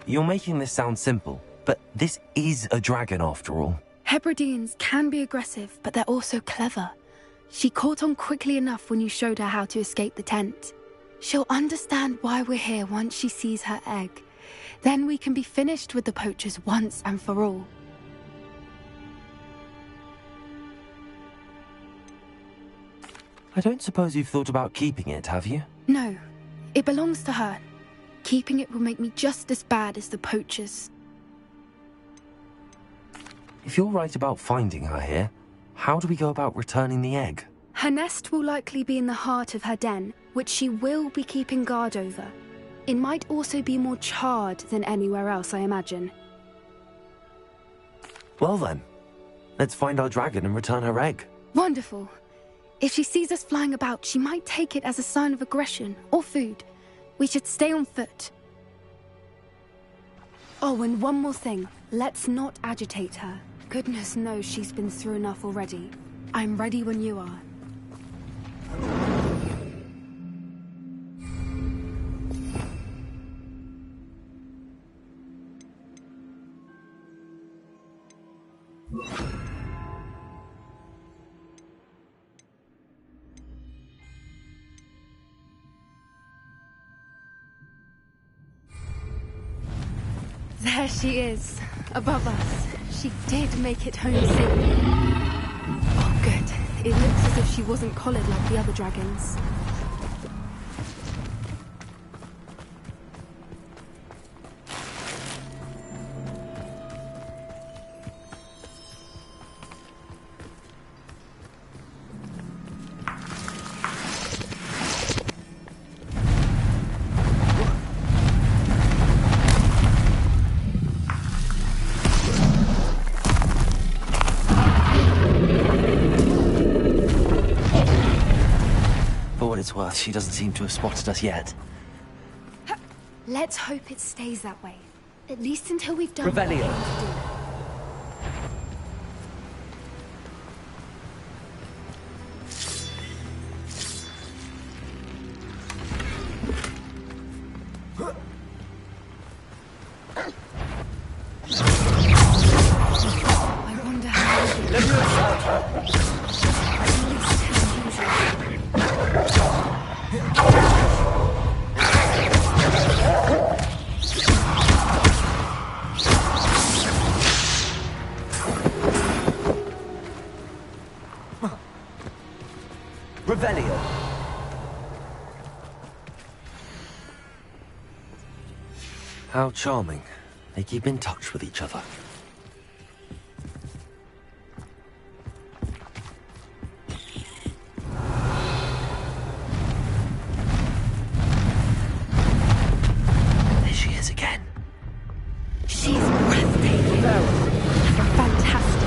You're making this sound simple, but this is a dragon after all. Hebrideans can be aggressive, but they're also clever. She caught on quickly enough when you showed her how to escape the tent. She'll understand why we're here once she sees her egg. Then we can be finished with the poachers once and for all. I don't suppose you've thought about keeping it, have you? No, it belongs to her. Keeping it will make me just as bad as the poachers. If you're right about finding her here, how do we go about returning the egg? Her nest will likely be in the heart of her den, which she will be keeping guard over. It might also be more charred than anywhere else, I imagine. Well then, let's find our dragon and return her egg. Wonderful. If she sees us flying about, she might take it as a sign of aggression or food. We should stay on foot. Oh, and one more thing. Let's not agitate her. Goodness knows she's been through enough already. I'm ready when you are. There she is, above us. She did make it home safe. Oh, good. It looks as if she wasn't collared like the other dragons. Worth, she doesn't seem to have spotted us yet. Let's hope it stays that way. At least until we've done Revelio. what we need to do. I wonder how... Revelio. How charming. They keep in touch with each other. There she is again. She's breathtaking. Fantastic.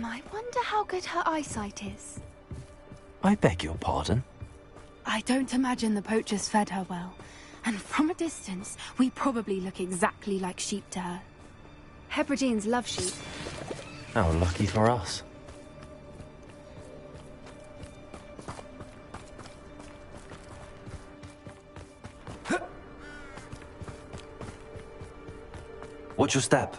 I wonder how good her eyesight is. I beg your pardon? I don't imagine the poachers fed her well. And from a distance, we probably look exactly like sheep to her. Hebrideans love sheep. How lucky for us. Watch your step.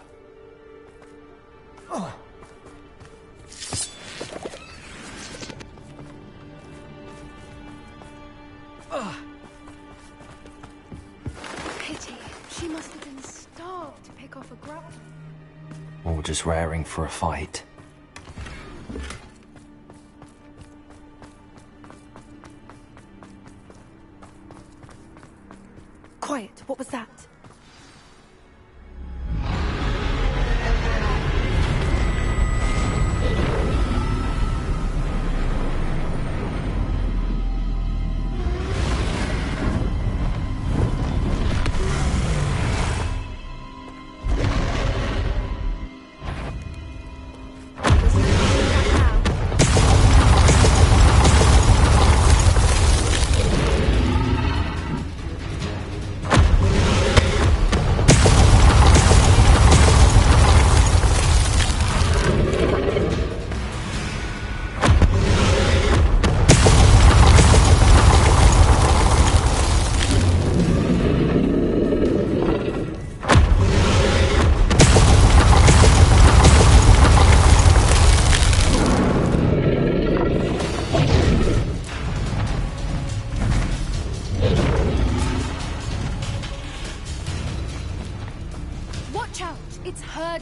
Pity. She must have been starved to pick off a grub. Or just raring for a fight. Quiet. What was that?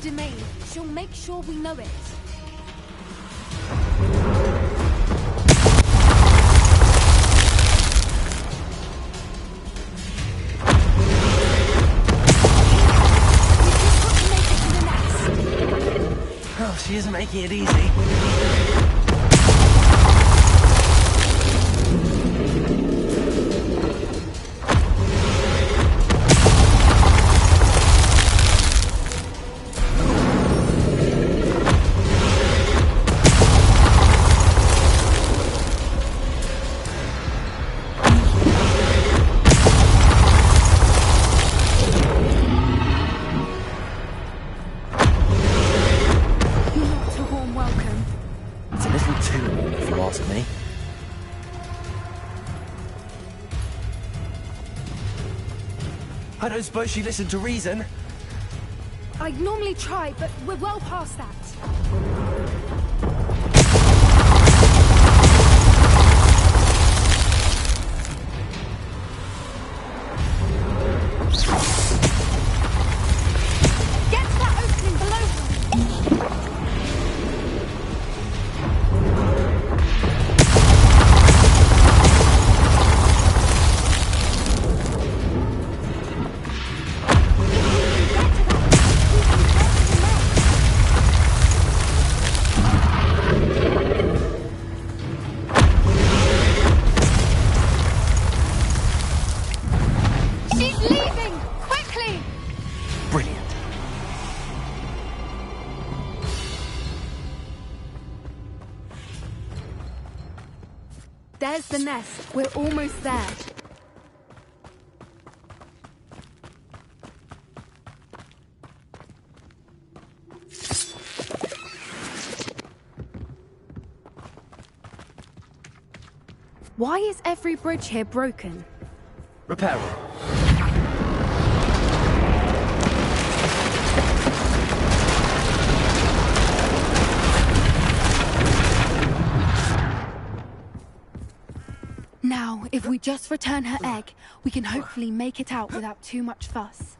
domain. She'll make sure we know it. Oh, she isn't making it easy. I don't suppose she listened to reason. I'd normally try, but we're well past that. Get to that opening below her. There's the nest. We're almost there. Why is every bridge here broken? Repair it. Now, if we just return her egg, we can hopefully make it out without too much fuss.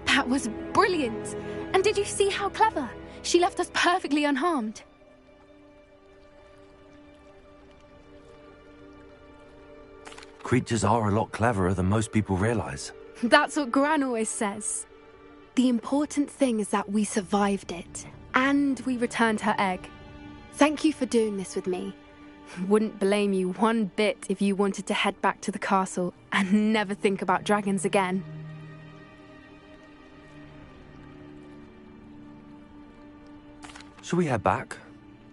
That was brilliant! And did you see how clever? She left us perfectly unharmed. Creatures are a lot cleverer than most people realize. That's what Gran always says. The important thing is that we survived it, and we returned her egg. Thank you for doing this with me. Wouldn't blame you one bit if you wanted to head back to the castle and never think about dragons again. Shall we head back?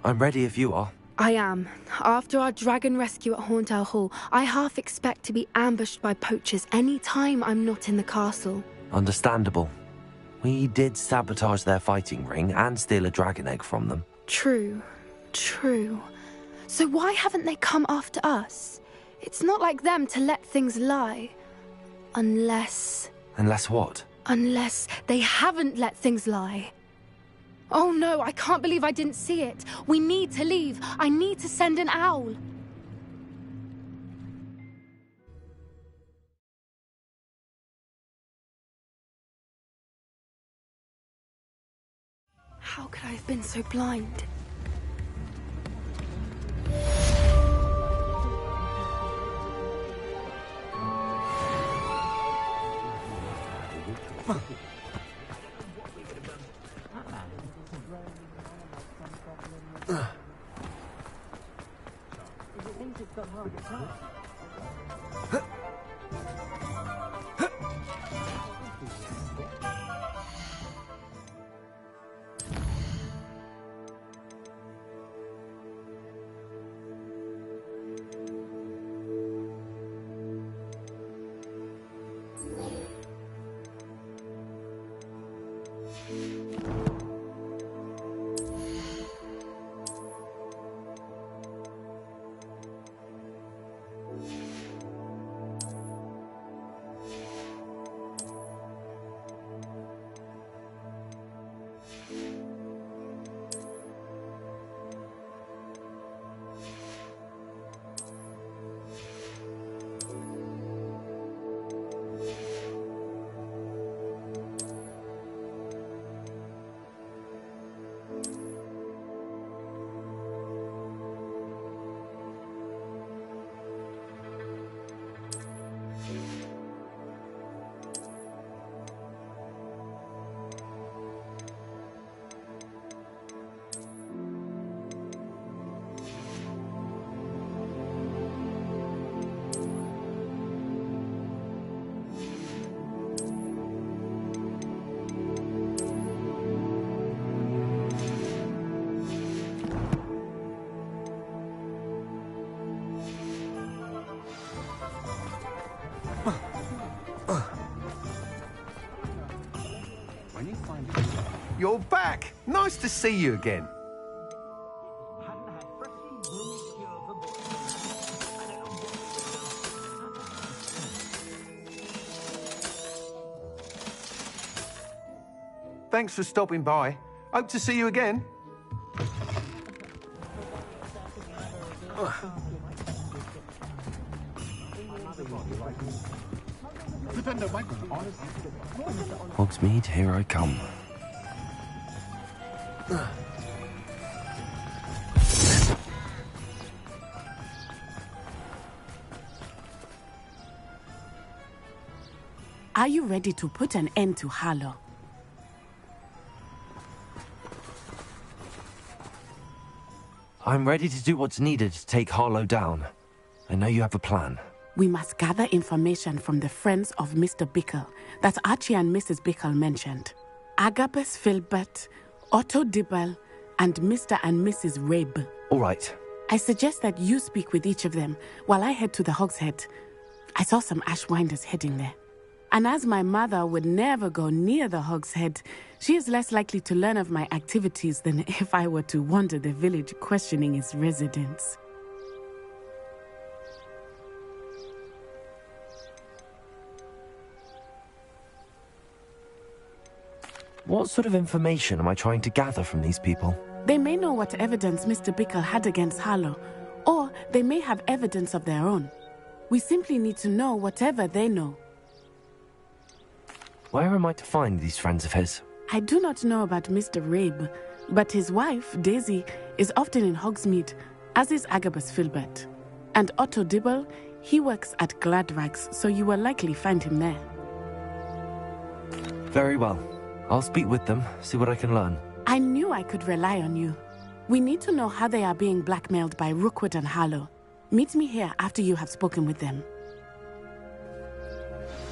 I'm ready if you are. I am. After our dragon rescue at Hauntel Hall, I half expect to be ambushed by poachers any time I'm not in the castle. Understandable. We did sabotage their fighting ring and steal a dragon egg from them. True. So why haven't they come after us? It's not like them to let things lie. Unless... Unless what? Unless they haven't let things lie. Oh no, I can't believe I didn't see it. We need to leave. I need to send an owl. How could I have been so blind? You're back! Nice to see you again. Thanks for stopping by. Hope to see you again. Hogsmeade, here I come. Are you ready to put an end to Harlow? I'm ready to do what's needed to take Harlow down. I know you have a plan. We must gather information from the friends of Mr. Bickle that Archie and Mrs. Bickle mentioned. Agabus Filbert, Otto Dibble, and Mr. and Mrs. Rabe. All right. I suggest that you speak with each of them while I head to the Hogshead. I saw some Ashwinders heading there. And as my mother would never go near the Hogshead, she is less likely to learn of my activities than if I were to wander the village questioning its residents. What sort of information am I trying to gather from these people? They may know what evidence Mr. Bickle had against Harlow, or they may have evidence of their own. We simply need to know whatever they know. Where am I to find these friends of his? I do not know about Mr. Rabe, but his wife, Daisy, is often in Hogsmeade, as is Agabus Filbert. And Otto Dibble, he works at Gladrags, so you will likely find him there. Very well. I'll speak with them, see what I can learn. I knew I could rely on you. We need to know how they are being blackmailed by Rookwood and Harlow. Meet me here after you have spoken with them.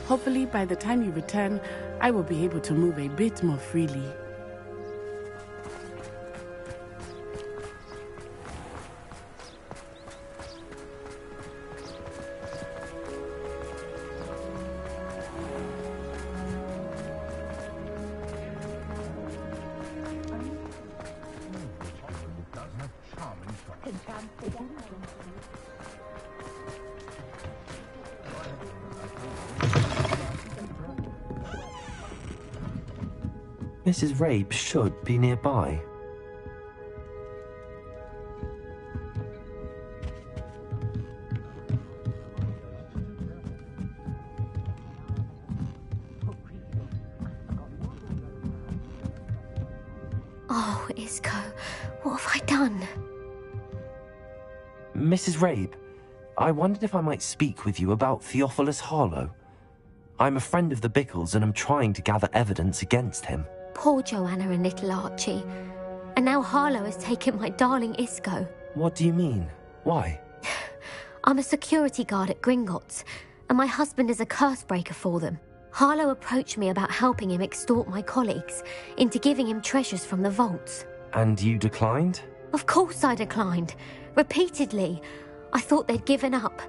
Hopefully, by the time you return, I will be able to move a bit more freely. Mrs. Rabe should be nearby. Oh, Isco, what have I done? Mrs. Rabe, I wondered if I might speak with you about Theophilus Harlow. I'm a friend of the Bickles and I'm trying to gather evidence against him. Poor Joanna and little Archie. And now Harlow has taken my darling Isco. What do you mean? Why? I'm a security guard at Gringotts, and my husband is a curse breaker for them. Harlow approached me about helping him extort my colleagues into giving him treasures from the vaults. And you declined? Of course I declined. Repeatedly. I thought they'd given up,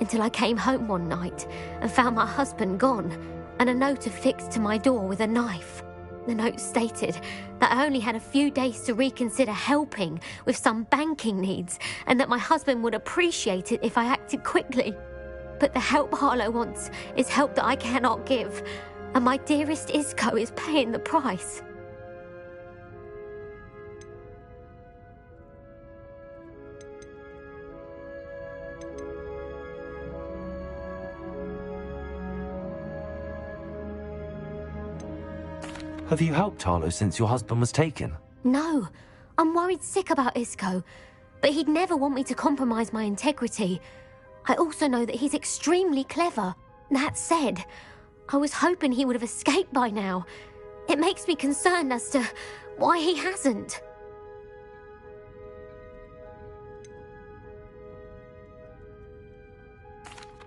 until I came home one night and found my husband gone, and a note affixed to my door with a knife. The note stated that I only had a few days to reconsider helping with some banking needs, and that my husband would appreciate it if I acted quickly. But the help Harlow wants is help that I cannot give, and my dearest Isco is paying the price. Have you helped Harlow since your husband was taken? No, I'm worried sick about Isco, but he'd never want me to compromise my integrity. I also know that he's extremely clever. That said, I was hoping he would have escaped by now. It makes me concerned as to why he hasn't.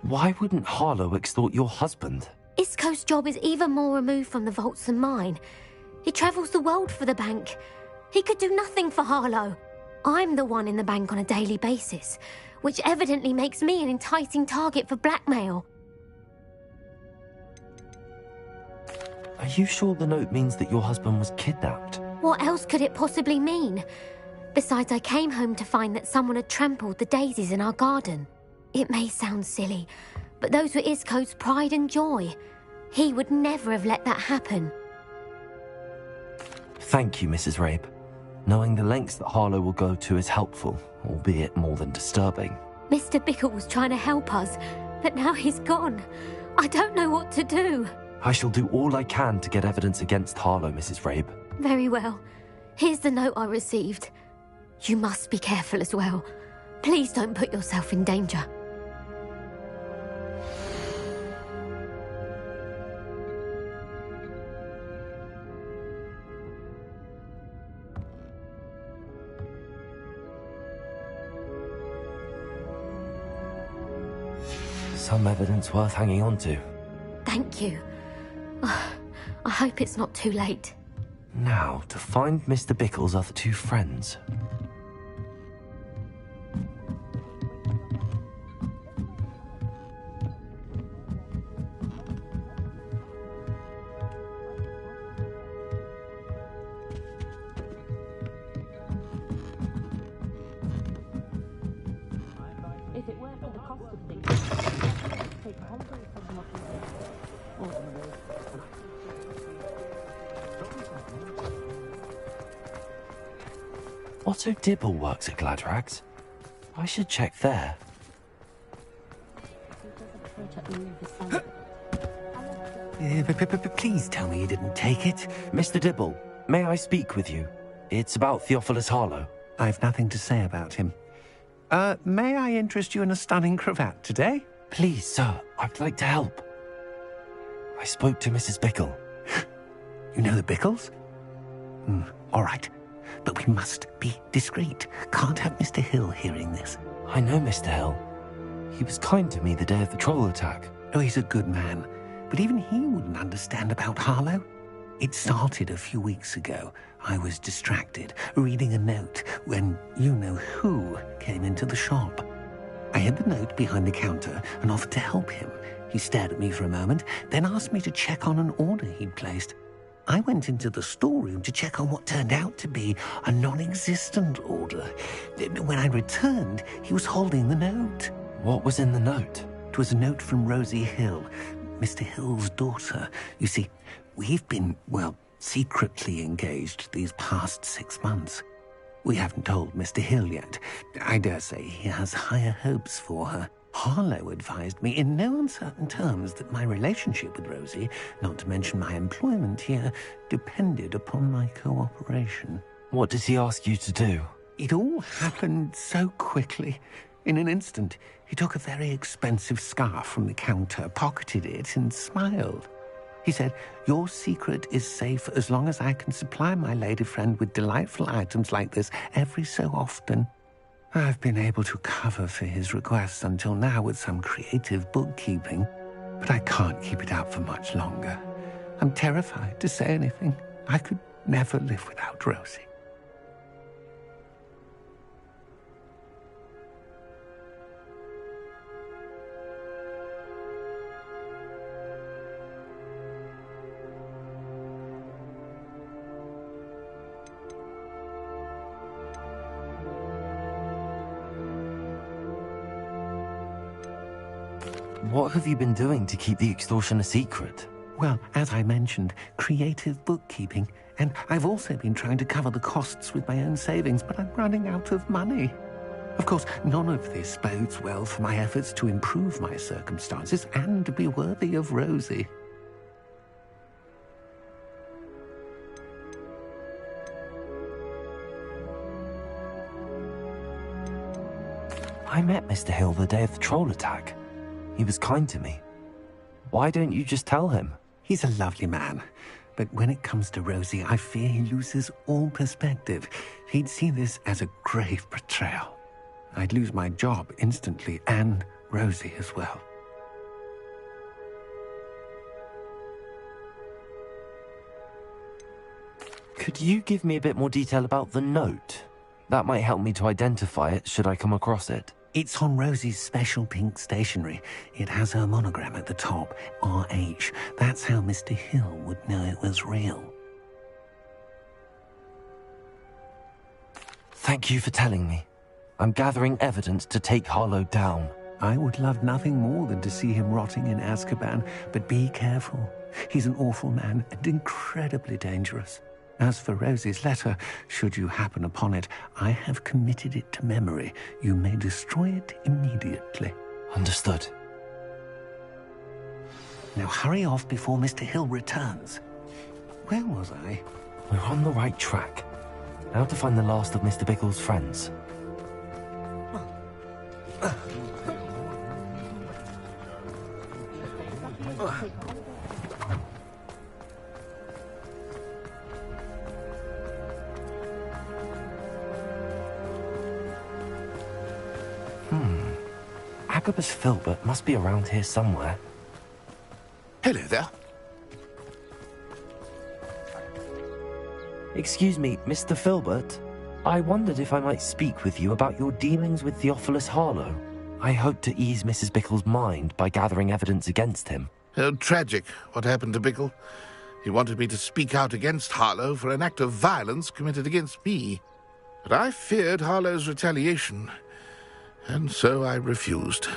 Why wouldn't Harlow extort your husband? Isco's job is even more removed from the vaults than mine. He travels the world for the bank. He could do nothing for Harlow. I'm the one in the bank on a daily basis, which evidently makes me an enticing target for blackmail. Are you sure the note means that your husband was kidnapped? What else could it possibly mean? Besides, I came home to find that someone had trampled the daisies in our garden. It may sound silly, but those were Isco's pride and joy. He would never have let that happen. Thank you, Mrs. Rabe. Knowing the lengths that Harlow will go to is helpful, albeit more than disturbing. Mr. Bickle was trying to help us, but now he's gone. I don't know what to do. I shall do all I can to get evidence against Harlow, Mrs. Rabe. Very well. Here's the note I received. You must be careful as well. Please don't put yourself in danger. Some evidence worth hanging on to. Thank you. I hope it's not too late. Now, to find Mr. Bickle's other two friends. If it weren't for the cost of things, take a holiday from what Otto Dibble works at Gladrags. I should check there. Please tell me you didn't take it. Mr. Dibble, may I speak with you? It's about Theophilus Harlow. I've nothing to say about him. May I interest you in a stunning cravat today? Please, sir, I'd like to help. I spoke to Mrs. Bickle. You know the Bickles? All right. But we must be discreet. Can't have Mr. Hill hearing this. I know Mr. Hill. He was kind to me the day of the troll attack. Oh, he's a good man. But even he wouldn't understand about Harlow. It started a few weeks ago. I was distracted, reading a note, when you-know-who came into the shop. I hid the note behind the counter and offered to help him. He stared at me for a moment, then asked me to check on an order he'd placed. I went into the storeroom to check on what turned out to be a non-existent order. When I returned, he was holding the note. What was in the note? It was a note from Rosie Hill, Mr. Hill's daughter. You see, we've been, secretly engaged these past 6 months. We haven't told Mr. Hill yet. I dare say he has higher hopes for her. Harlow advised me in no uncertain terms that my relationship with Rosie, not to mention my employment here, depended upon my cooperation. What does he ask you to do? It all happened so quickly. In an instant, he took a very expensive scarf from the counter, pocketed it, and smiled. He said, "Your secret is safe as long as I can supply my lady friend with delightful items like this every so often." I've been able to cover for his requests until now with some creative bookkeeping, but I can't keep it up for much longer. I'm terrified to say anything. I could never live without Rosie. What have you been doing to keep the extortion a secret? Well, as I mentioned, creative bookkeeping. And I've also been trying to cover the costs with my own savings, but I'm running out of money. Of course, none of this bodes well for my efforts to improve my circumstances and be worthy of Rosie. I met Mr. Hill the day of the troll attack. He was kind to me. Why don't you just tell him? He's a lovely man, but when it comes to Rosie, I fear he loses all perspective. He'd see this as a grave betrayal. I'd lose my job instantly, and Rosie as well. Could you give me a bit more detail about the note? That might help me to identify it should I come across it. It's on Rosie's special pink stationery. It has her monogram at the top, RH. That's how Mr. Hill would know it was real. Thank you for telling me. I'm gathering evidence to take Harlow down. I would love nothing more than to see him rotting in Azkaban, but be careful. He's an awful man and incredibly dangerous. As for Rosie's letter, should you happen upon it, I have committed it to memory. You may destroy it immediately. Understood. Now hurry off before Mr. Hill returns. Where was I? We're on the right track. Now to find the last of Mr. Bickle's friends. Agabus Filbert must be around here somewhere. Hello there. Excuse me, Mr. Filbert. I wondered if I might speak with you about your dealings with Theophilus Harlow. I hope to ease Mrs. Bickle's mind by gathering evidence against him. Oh, tragic what happened to Bickle. He wanted me to speak out against Harlow for an act of violence committed against me. But I feared Harlow's retaliation, and so I refused.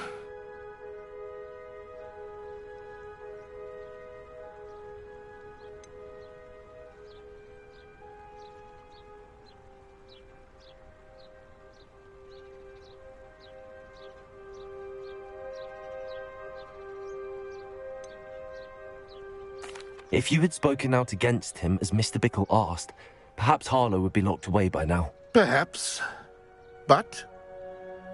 If you had spoken out against him as Mr. Bickle asked, perhaps Harlow would be locked away by now. Perhaps. But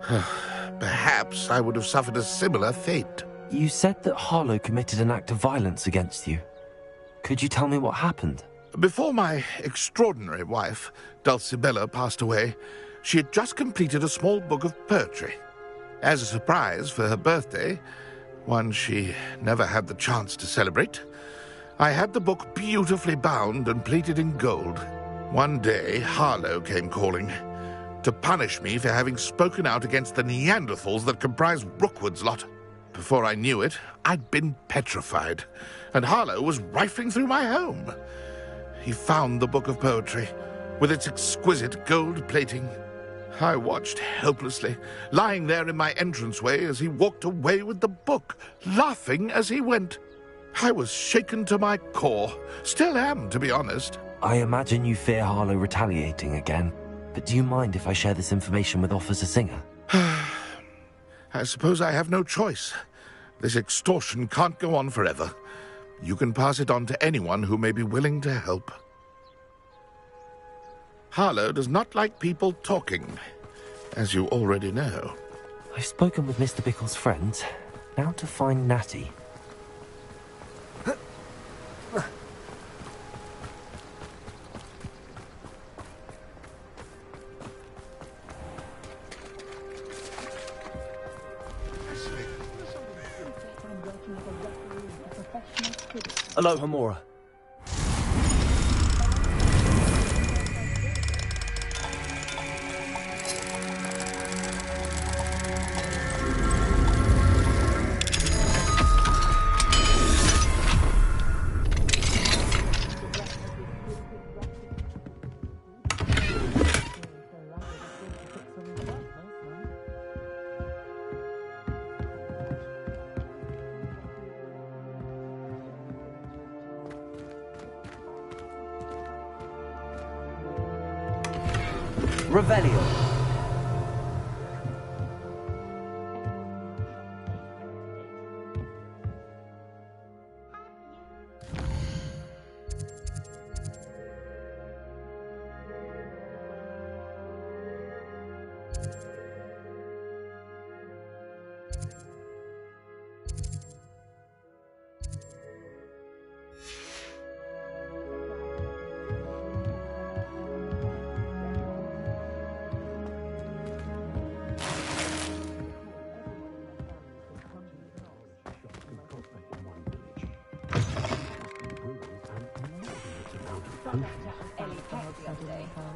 perhaps I would have suffered a similar fate. You said that Harlow committed an act of violence against you. Could you tell me what happened? Before my extraordinary wife, Dulcibella, passed away, she had just completed a small book of poetry. As a surprise for her birthday, one she never had the chance to celebrate, I had the book beautifully bound and plated in gold. One day, Harlow came calling to punish me for having spoken out against the Neanderthals that comprise Rookwood's lot. Before I knew it, I'd been petrified, and Harlow was rifling through my home. He found the book of poetry, with its exquisite gold plating. I watched helplessly, lying there in my entranceway as he walked away with the book, laughing as he went. I was shaken to my core. Still am, to be honest. I imagine you fear Harlow retaliating again, but do you mind if I share this information with Officer Singer? I suppose I have no choice. This extortion can't go on forever. You can pass it on to anyone who may be willing to help. Harlow does not like people talking, as you already know. I've spoken with Mr. Bickle's friends. Now to find Natty. Hello, Hamura. Revelio.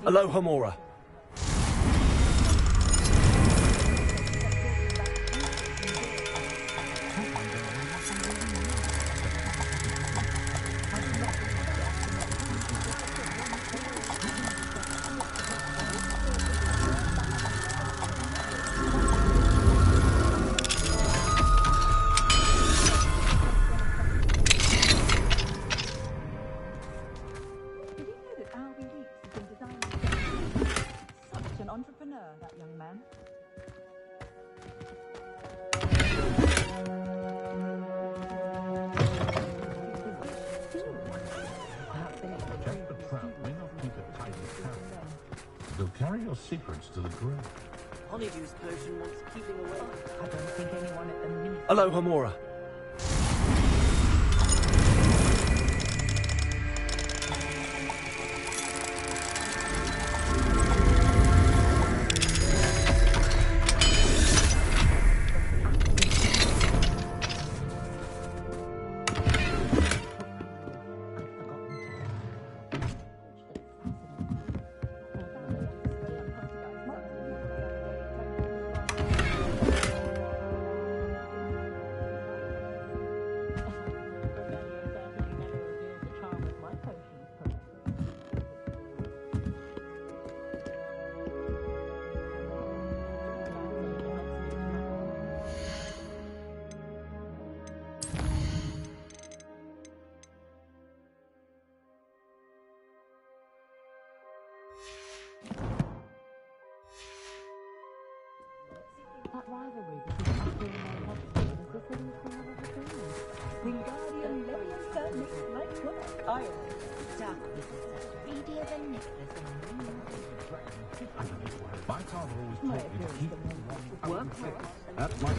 Hello, Hamura. That young man. Protect the trout may not keep it tight and careful. They'll carry your secrets to the grave. Honeydew's potion wants keeping away. I don't think anyone at the minute. Hello, Hamura. That rivalry between Apple and Hogwarts is the thing for another thing. Wingardium Leviosa makes light work. I always Dark wizards are greedier than Nicholas My father always taught me to keep work. at my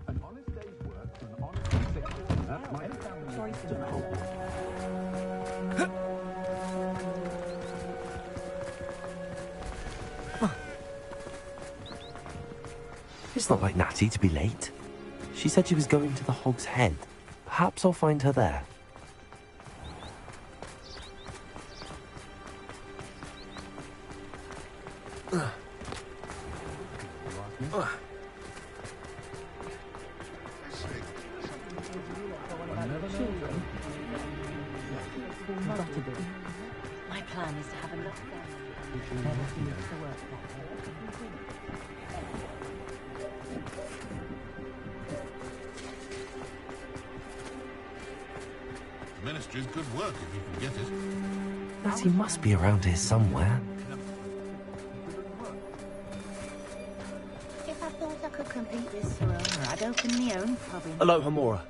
An honest day's work for an honest sixth. That's my choice in life. It's not like Natty to be late. She said she was going to the Hog's Head. Perhaps I'll find her there. My plan is to have enough Ministry's good work if you can get it. Natty must be around here somewhere. If I thought I could complete this for her, I'd open my own province. Hello, Hamura.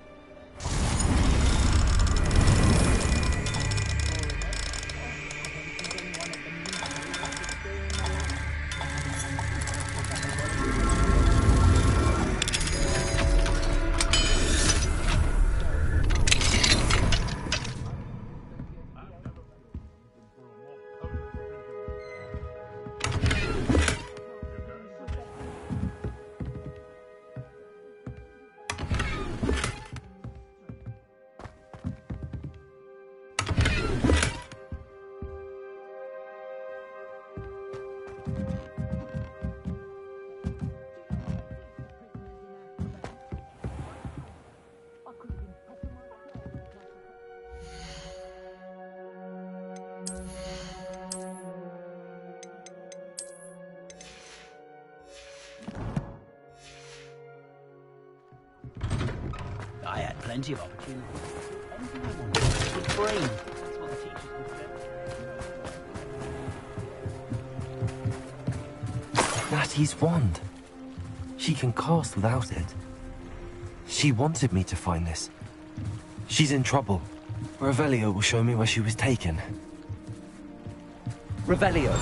plenty of opportunity. Anything I want is the brain. That's what the teachers would say. Natty's wand. She can cast without it. She wanted me to find this. She's in trouble. Revelio will show me where she was taken. Revelio!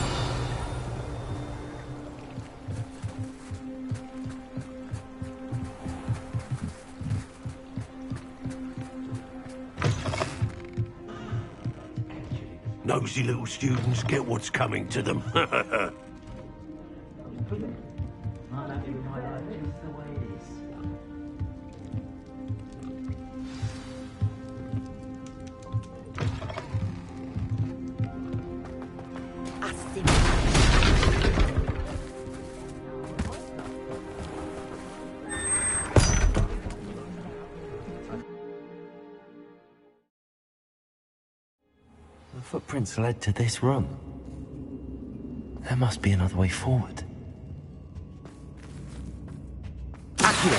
Nosy little students get what's coming to them. The footprints led to this room. There must be another way forward. Accio!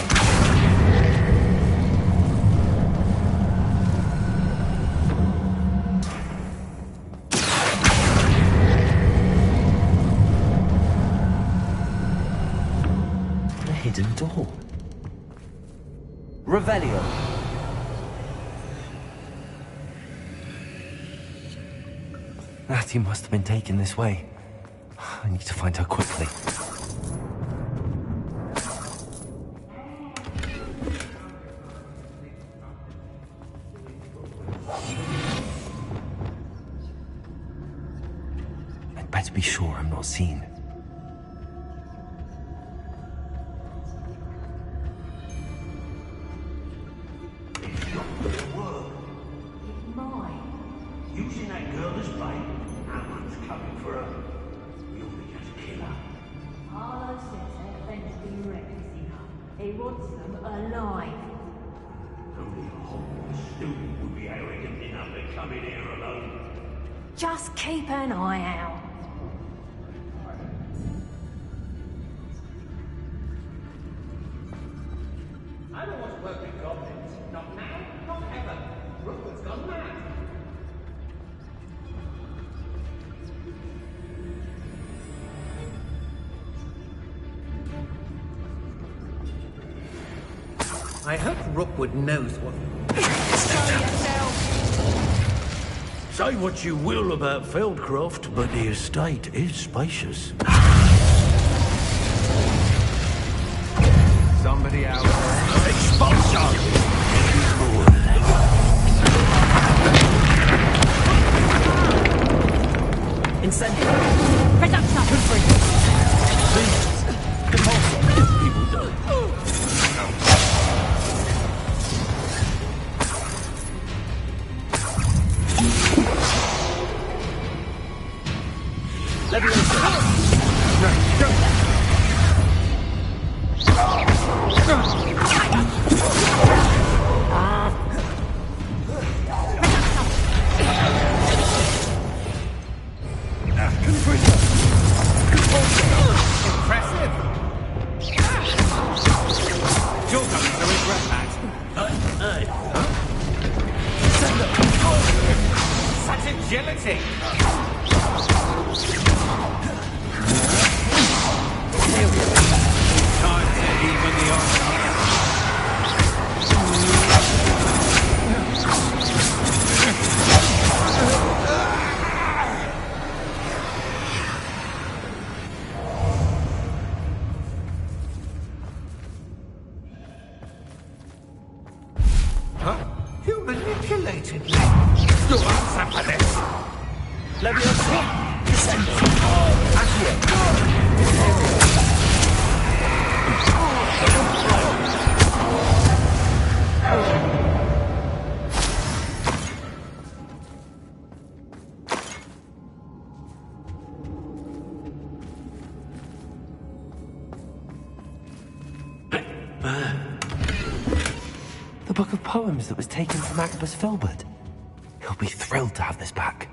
A hidden door. Revelio! Natty must have been taken this way. I need to find her quickly. I'd better be sure I'm not seen. Using that girl as bait. Someone's coming for her. We ought to just kill her. Harlow says her friends be reckless enough. He wants them alive. Only a Hogwarts student would be arrogant enough to come in here alone. Just keep an eye out. I don't want to work with goblins. Not now, not ever. Rookwood's gone mad. I hope Rookwood knows what... Say what you will about Feldcroft, but the estate is spacious. Somebody out there. Expulsion! Incendio! Reduction! Confringo! Please! Compulsion! People die. Agility! Time to even the odds. Huh? You manipulated me. You answer for this. Leviosa! Descendo! Accio! The book of poems that was taken from Agabus Filbert. He'll be thrilled to have this back.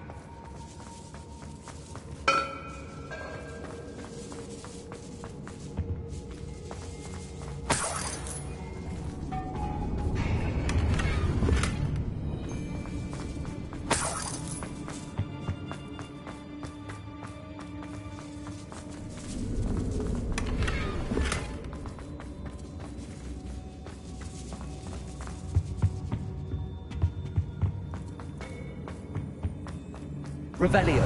Revelio.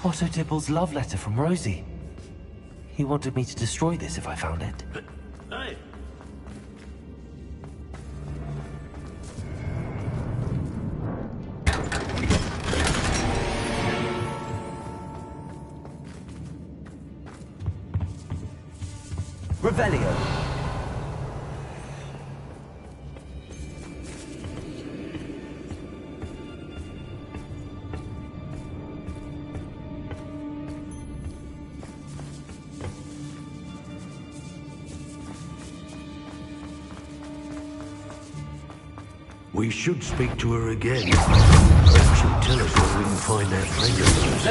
Otto Dibble's love letter from Rosie. He wanted me to destroy this if I found it. Hey! Revelio. We should speak to her again. Perhaps she'll tell us where we can find that friend of hers.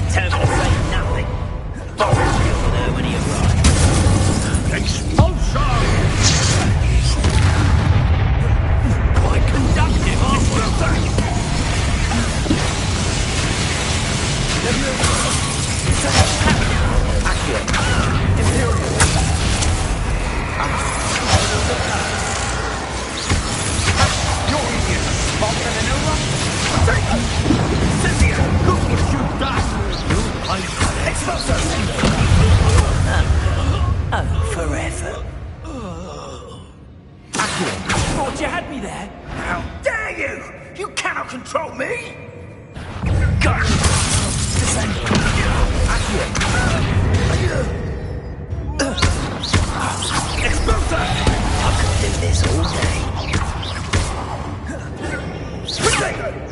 Determined to say nothing. Boris deal with her when he arrives. Expulsion! Quite conductive, aren't we? Forever. Thought you had me there. How dare you! You cannot control me! Go! Exploder! I could do this all day.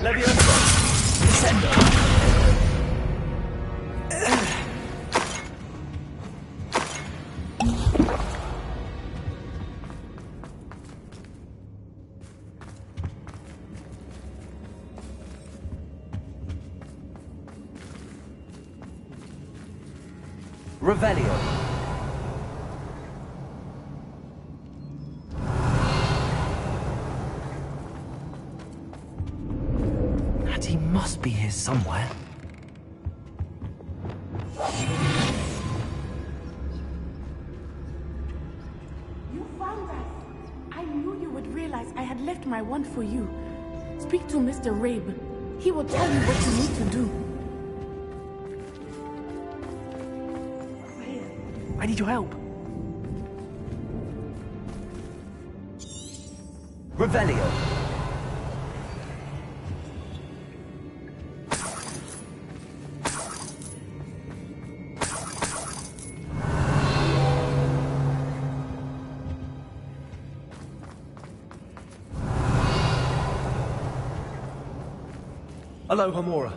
Leviosa! Descendo! Revelio. And he must be here somewhere. You found us. I knew you would realize I had left my wand for you. Speak to Mr. Rabe. He will tell you what you need to do. I need your help. Revelio. Hello, Homora.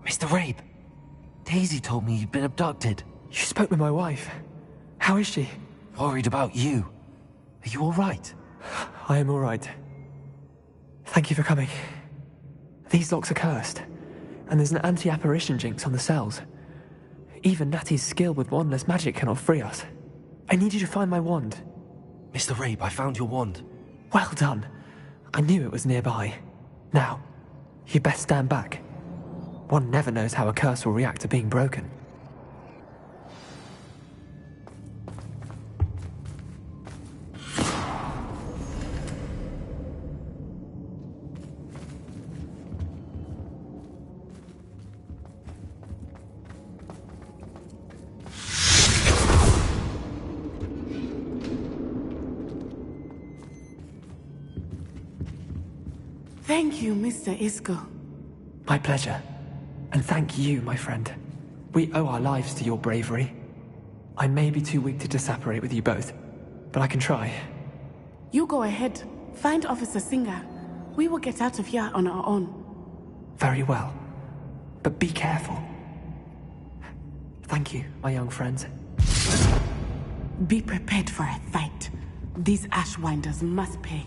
Mr. Rabe, Daisy told me you'd been abducted. You spoke with my wife. How is she? Worried about you. Are you all right? I am all right. Thank you for coming. These locks are cursed, and there's an anti-apparition jinx on the cells. Even Natty's skill with wandless magic cannot free us. I need you to find my wand. Mr. Rabe, I found your wand. Well done. I knew it was nearby. Now, you best stand back. One never knows how a curse will react to being broken. Thank you, Mr. Isco. My pleasure. And thank you, my friend. We owe our lives to your bravery. I may be too weak to separate with you both, but I can try. You go ahead. Find Officer Singer. We will get out of here on our own. Very well. But be careful. Thank you, my young friends. Be prepared for a fight. These Ashwinders must pay.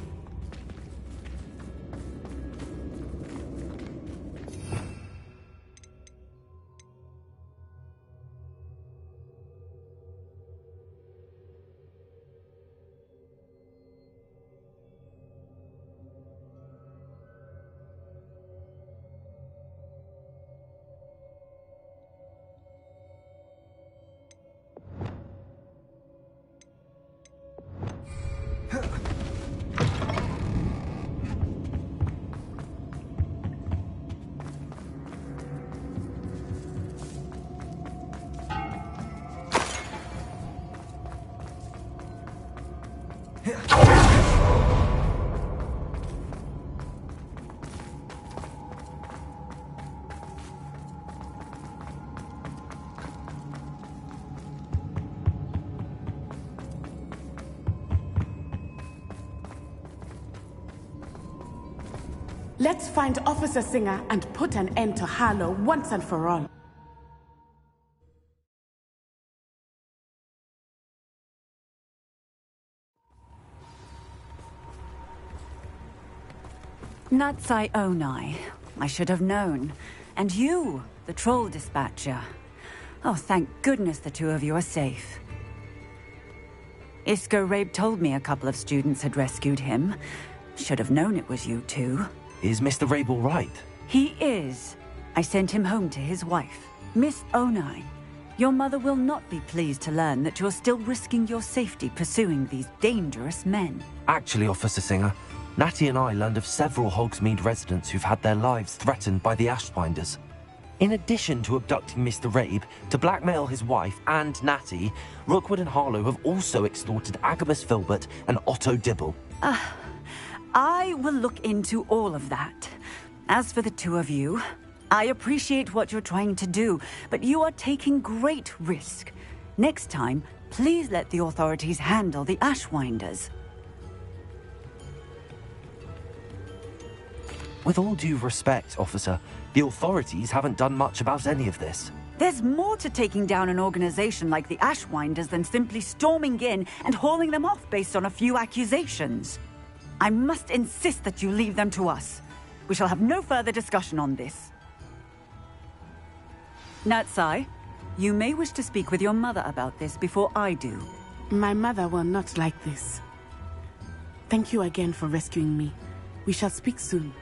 Let's find Officer Singer and put an end to Harlow once and for all. Natsai Onai. I should have known. And you, the troll dispatcher. Oh, thank goodness the two of you are safe. Isco Rabe told me a couple of students had rescued him. Should have known it was you two. Is Mr. Rabe all right? He is. I sent him home to his wife. Miss Onai, your mother will not be pleased to learn that you're still risking your safety pursuing these dangerous men. Actually, Officer Singer, Natty and I learned of several Hogsmeade residents who've had their lives threatened by the Ashwinders. In addition to abducting Mr. Rabe to blackmail his wife and Natty, Rookwood and Harlow have also extorted Agabus Filbert and Otto Dibble. I will look into all of that. As for the two of you, I appreciate what you're trying to do, but you are taking great risk. Next time, please let the authorities handle the Ashwinders. With all due respect, officer, the authorities haven't done much about any of this. There's more to taking down an organization like the Ashwinders than simply storming in and hauling them off based on a few accusations. I must insist that you leave them to us. We shall have no further discussion on this. Natsai, you may wish to speak with your mother about this before I do. My mother will not like this. Thank you again for rescuing me. We shall speak soon.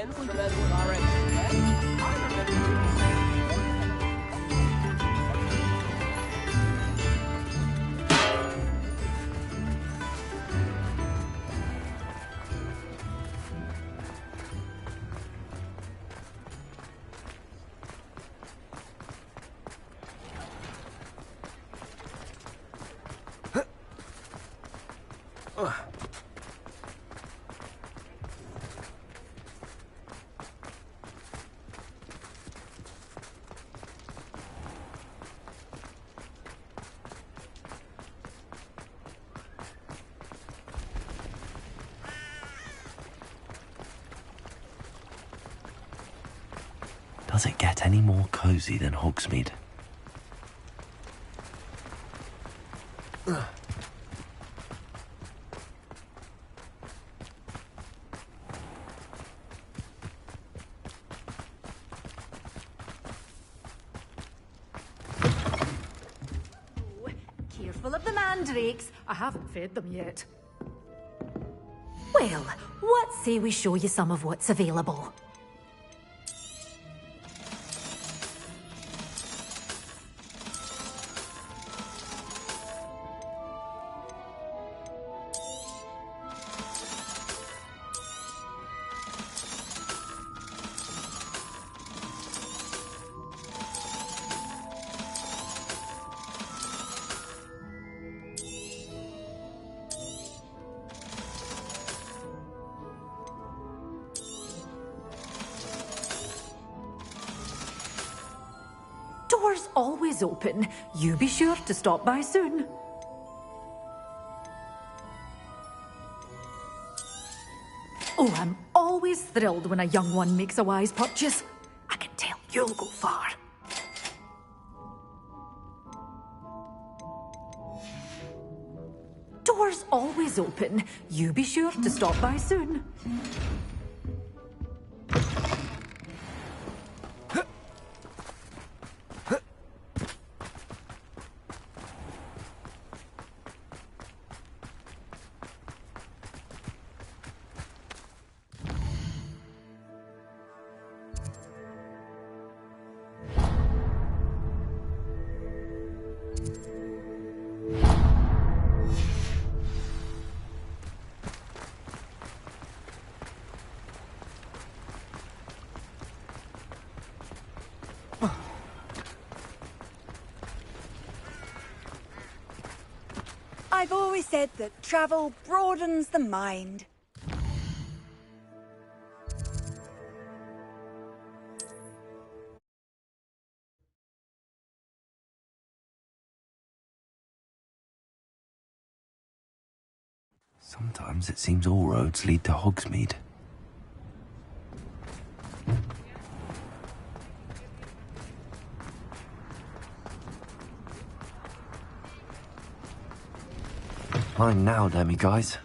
immensely better than our expectations. I remember Does it get any more cozy than Hogsmeade? Careful of the mandrakes. I haven't fed them yet. Well, what say we show you some of what's available? Doors always open. You be sure to stop by soon. Oh, I'm always thrilled when a young one makes a wise purchase. I can tell you'll go far. Doors always open. You be sure to stop by soon. I've always said that travel broadens the mind. Sometimes it seems all roads lead to Hogsmeade. Mine now, Demi guys.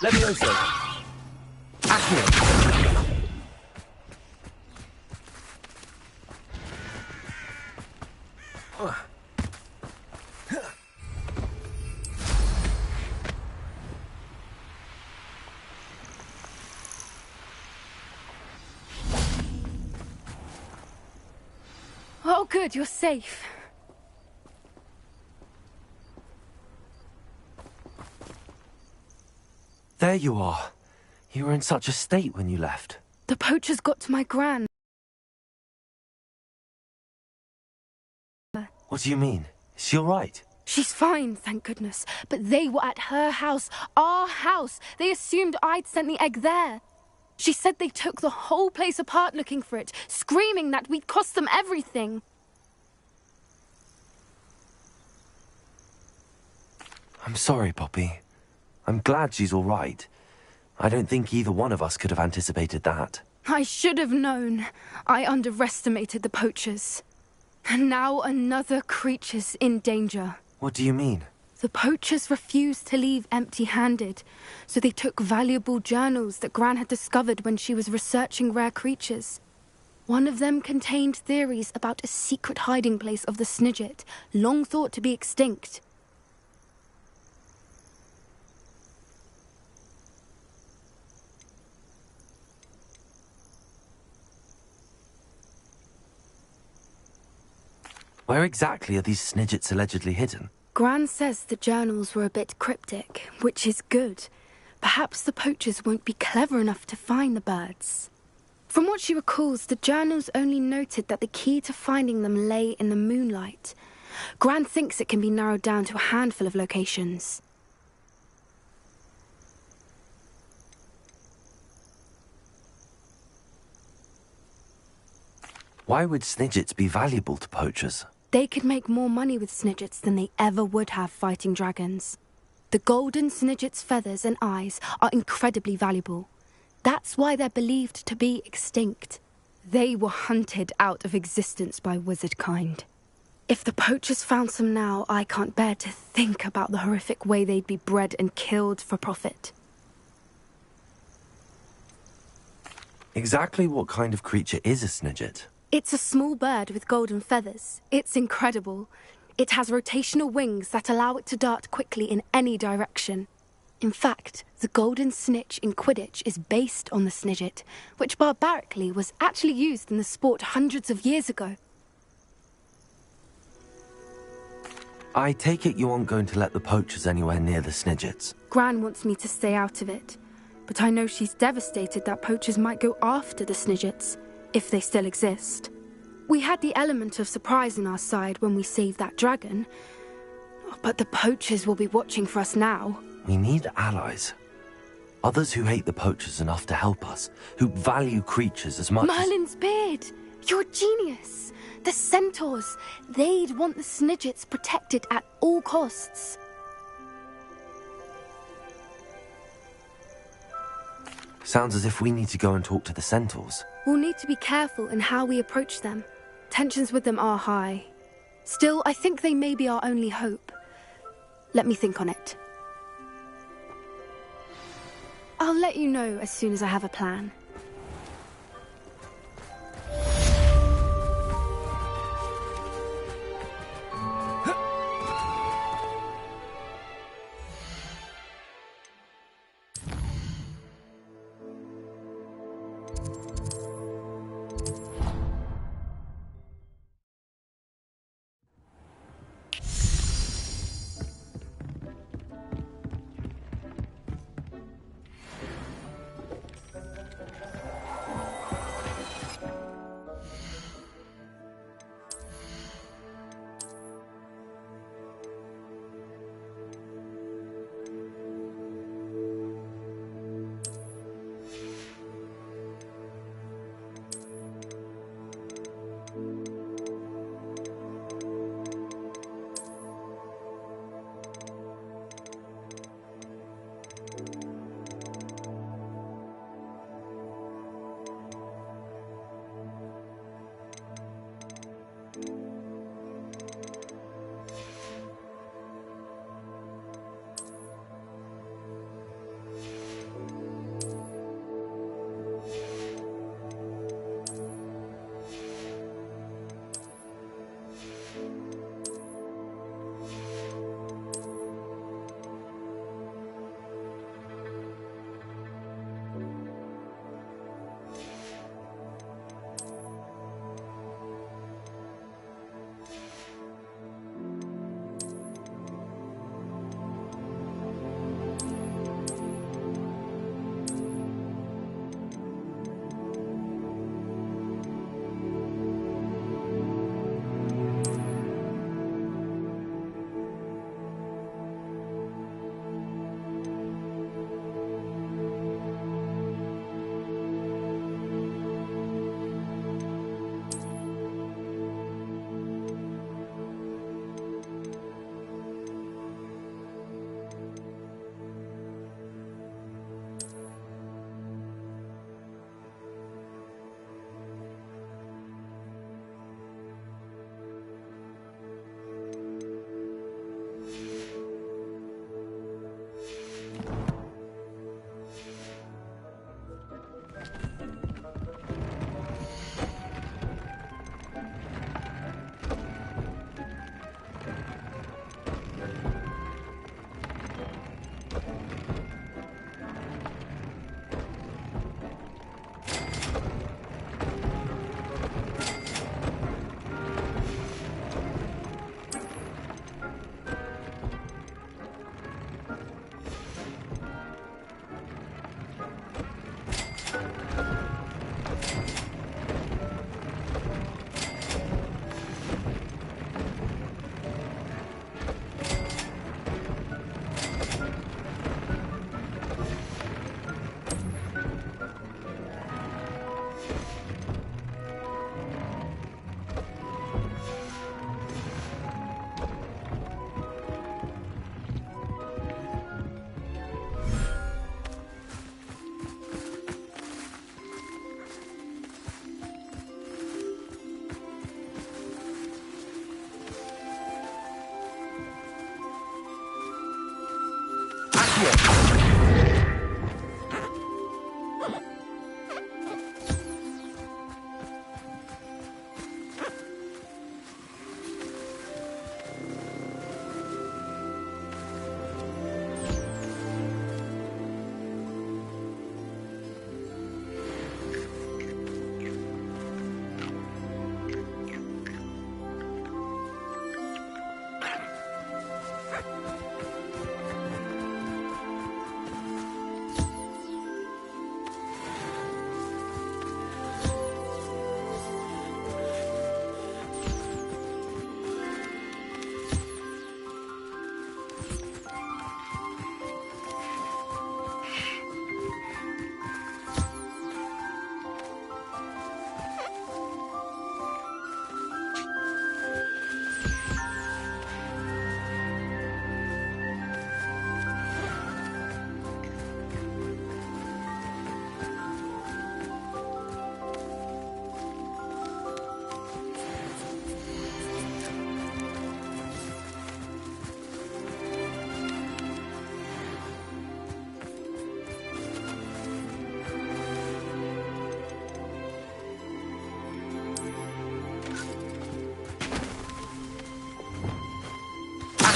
Levioso. Accio. Oh, good, you're safe. There you are. You were in such a state when you left. The poachers got to my gran. What do you mean? Is she all right? She's fine, thank goodness. But they were at her house, our house. They assumed I'd sent the egg there. She said they took the whole place apart looking for it, screaming that we'd cost them everything. I'm sorry, Poppy. I'm glad she's all right. I don't think either one of us could have anticipated that. I should have known. I underestimated the poachers. And now another creature's in danger. What do you mean? The poachers refused to leave empty-handed, so they took valuable journals that Gran had discovered when she was researching rare creatures. One of them contained theories about a secret hiding place of the Snidget, long thought to be extinct. Where exactly are these Snidgets allegedly hidden? Gran says the journals were a bit cryptic, which is good. Perhaps the poachers won't be clever enough to find the birds. From what she recalls, the journals only noted that the key to finding them lay in the moonlight. Gran thinks it can be narrowed down to a handful of locations. Why would Snidgets be valuable to poachers? They could make more money with Snidgets than they ever would have fighting dragons. The golden Snidget's feathers and eyes are incredibly valuable. That's why they're believed to be extinct. They were hunted out of existence by wizard kind. If the poachers found some now, I can't bear to think about the horrific way they'd be bred and killed for profit. Exactly what kind of creature is a Snidget? It's a small bird with golden feathers. It's incredible. It has rotational wings that allow it to dart quickly in any direction. In fact, the golden snitch in Quidditch is based on the Snidget, which barbarically was actually used in the sport hundreds of years ago. I take it you aren't going to let the poachers anywhere near the Snidgets. Gran wants me to stay out of it, but I know she's devastated that poachers might go after the Snidgets, if they still exist. We had the element of surprise on our side when we saved that dragon, but the poachers will be watching for us now. We need allies. Others who hate the poachers enough to help us, who value creatures as much Merlin's beard! You're a genius! The centaurs! They'd want the Snidgets protected at all costs. Sounds as if we need to go and talk to the centaurs. We'll need to be careful in how we approach them. Tensions with them are high. Still, I think they may be our only hope. Let me think on it. I'll let you know as soon as I have a plan.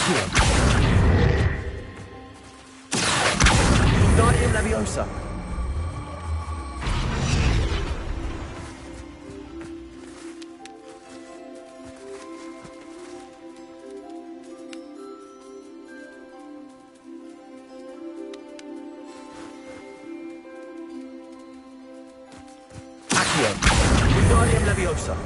Accio. Wingardium Leviosa. Accio. Wingardium Leviosa.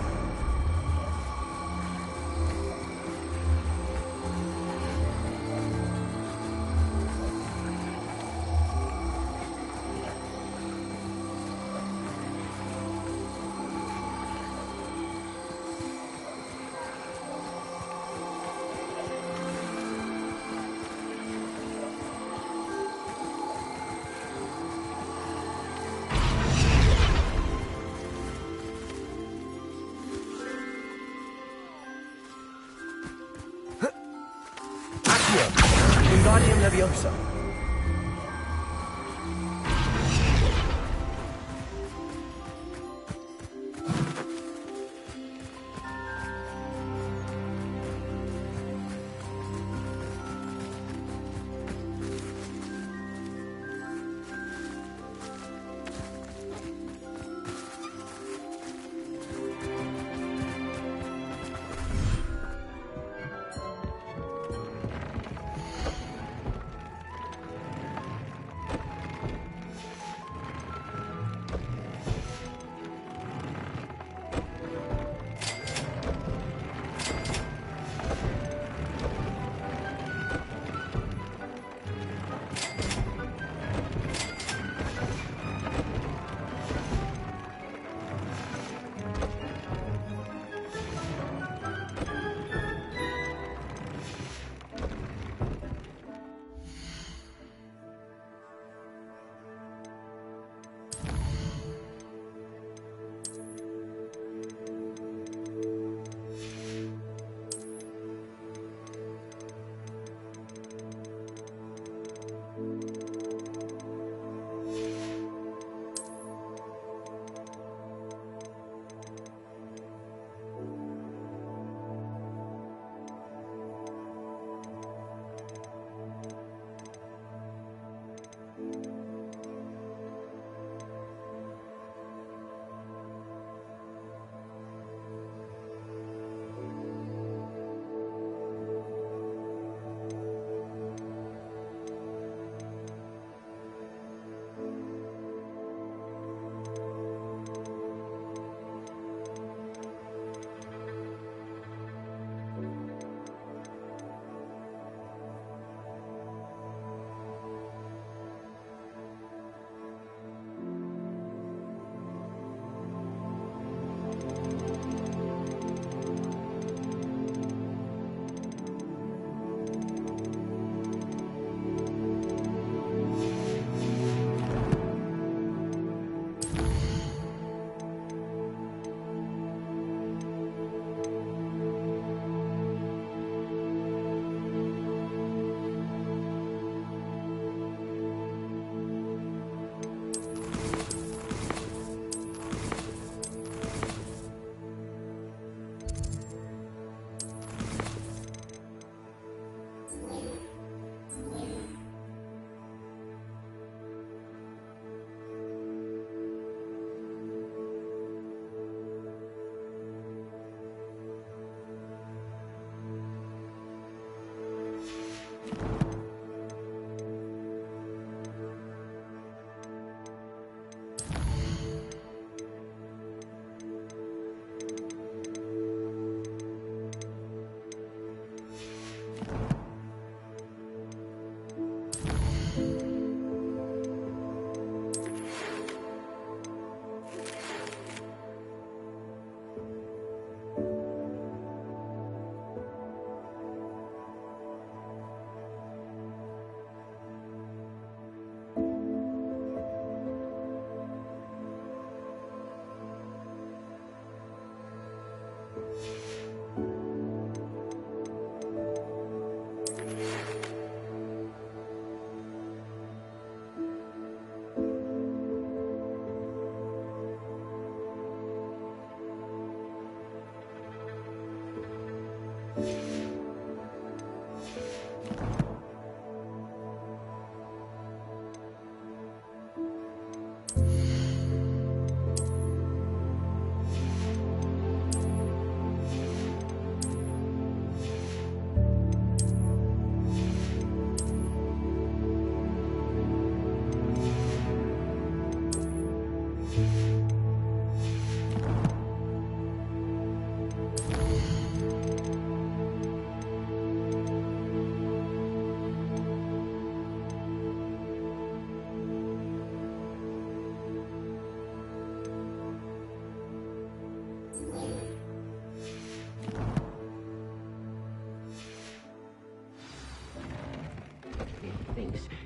Accio. Wingardium Leviosa.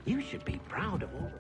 You should be proud of all.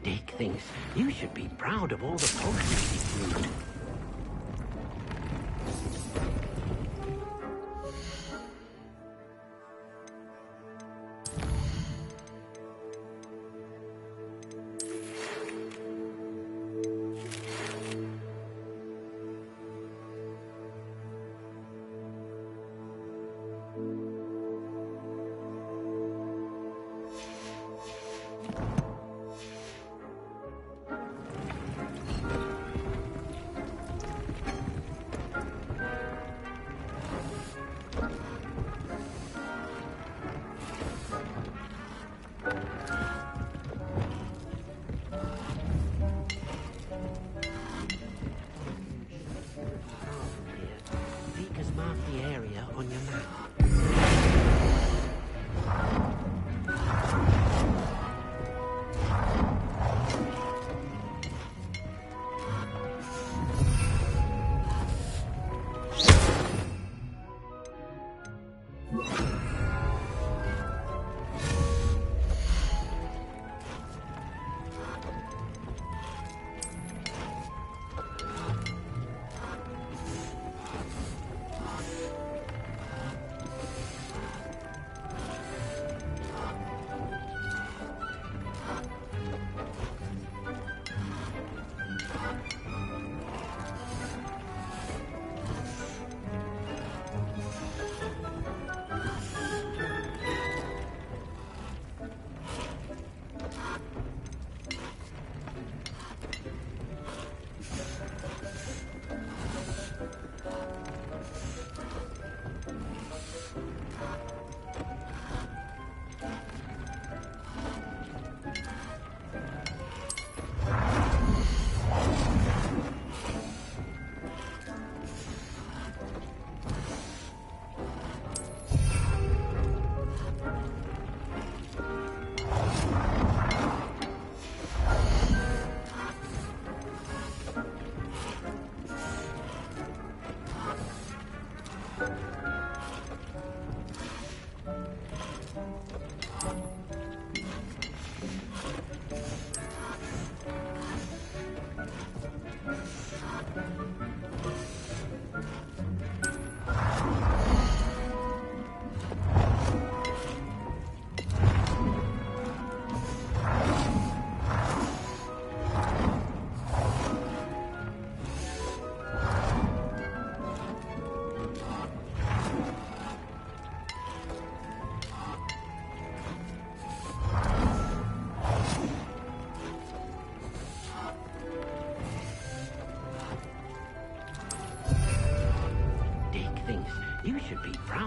Dick thinks you should be proud of all the poultry food.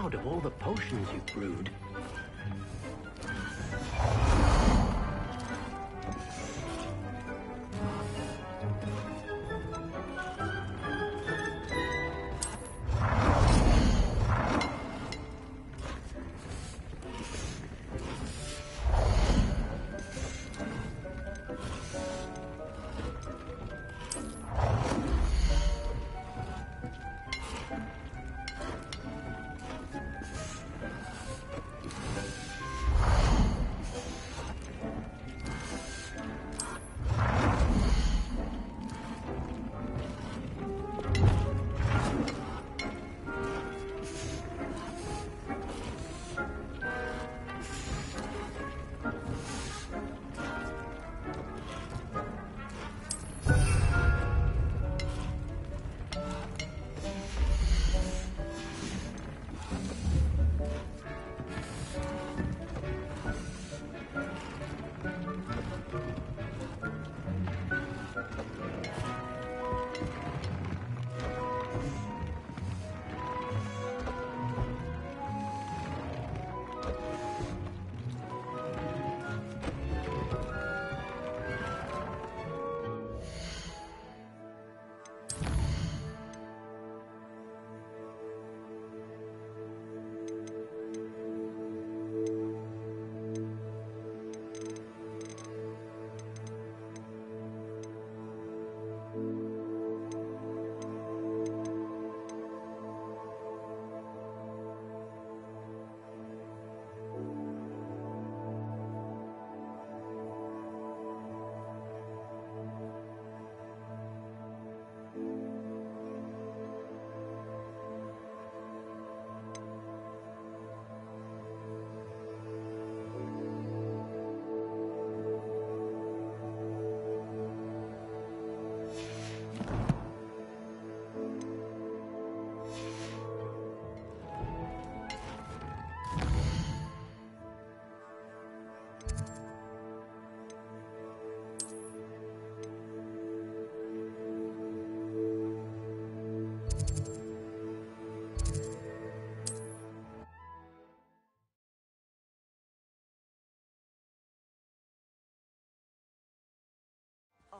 proud of all the potions you've brewed.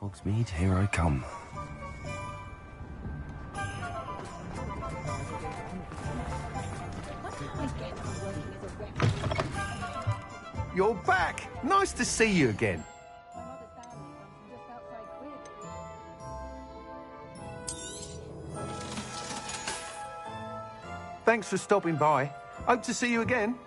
Hogsmeade, here I come. You're back! Nice to see you again. Thanks for stopping by. Hope to see you again.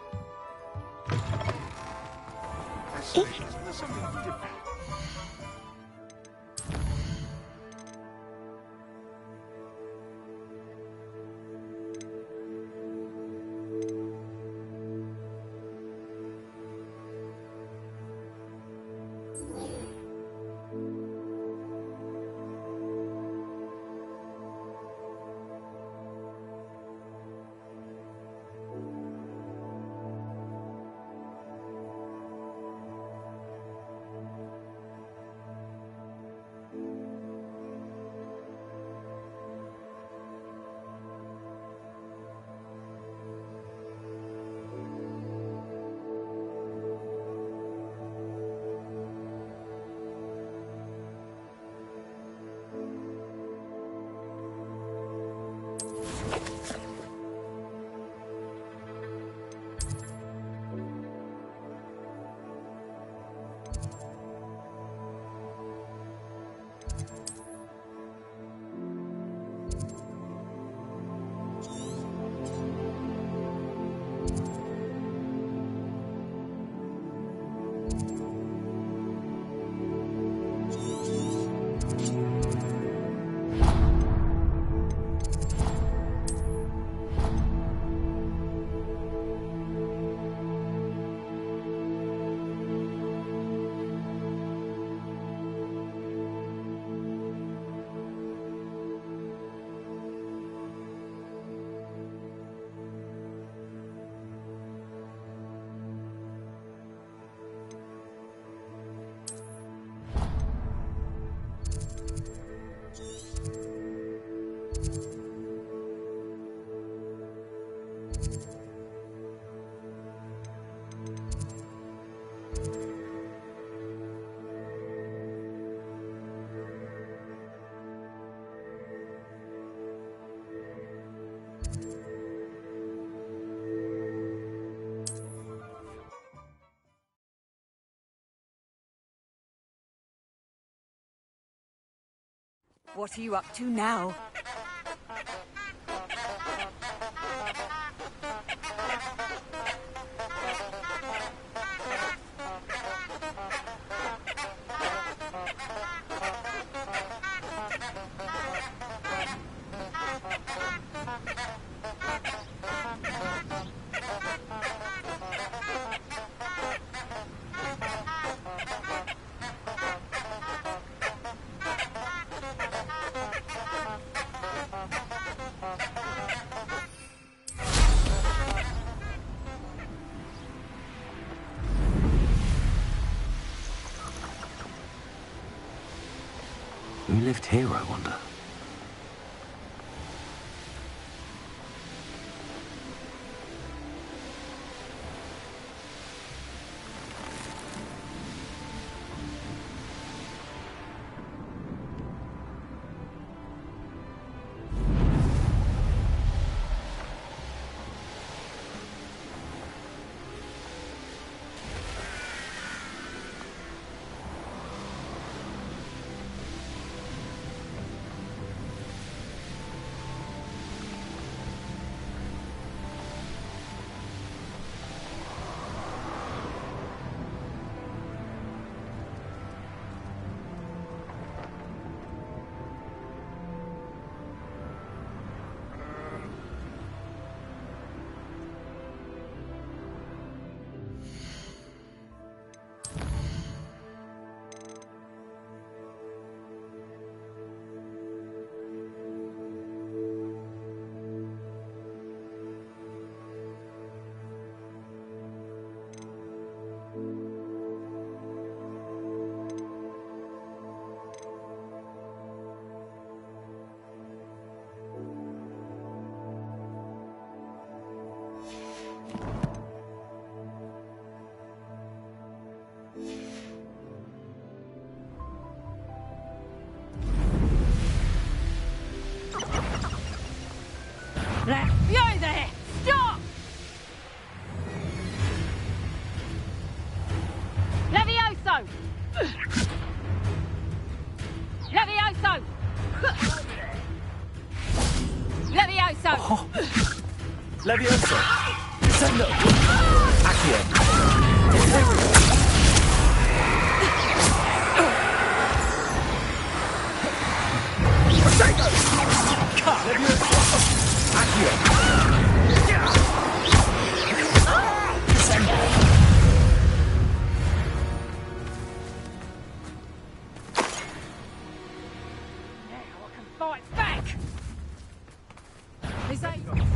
What are you up to now? Who lived here, I wonder? You there! Stop! Levioso! Levioso! Levioso! Oh. Levioso! Sendo! Accio!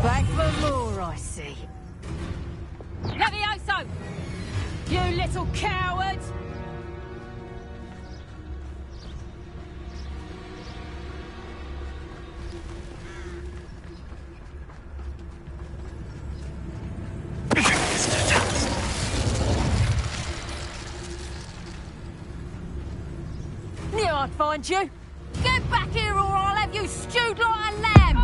Back for more, I see. Levioso! You little coward! Knew I'd find you. Get back here or I'll have you stewed like a lamb!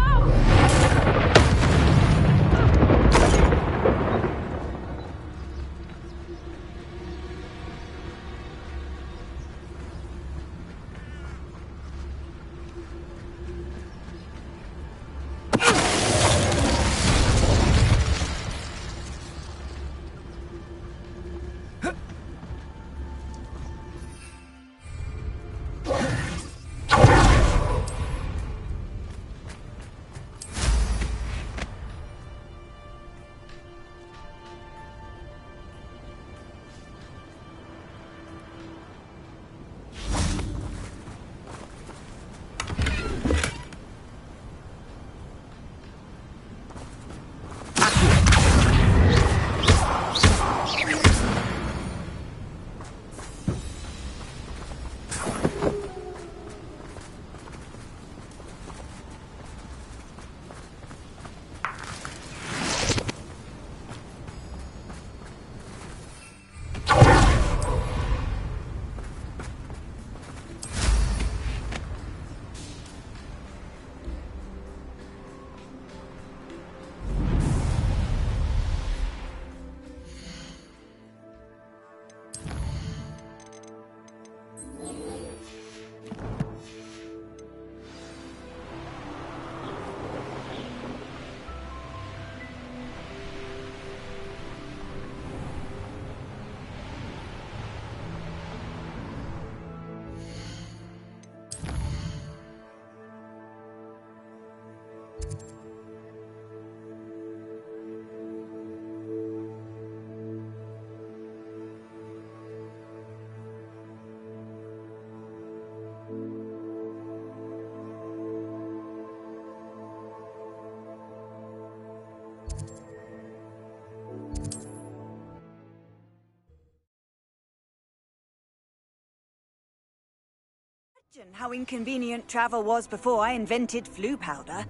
Imagine how inconvenient travel was before I invented flu powder.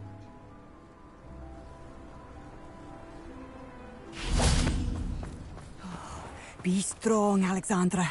Be strong, Alexandra.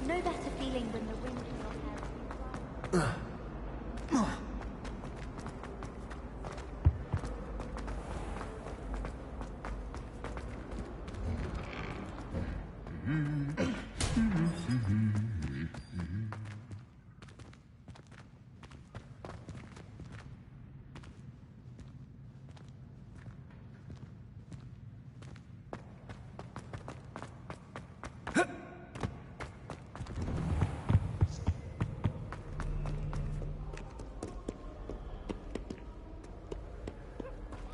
No better feeling when the wind is on air.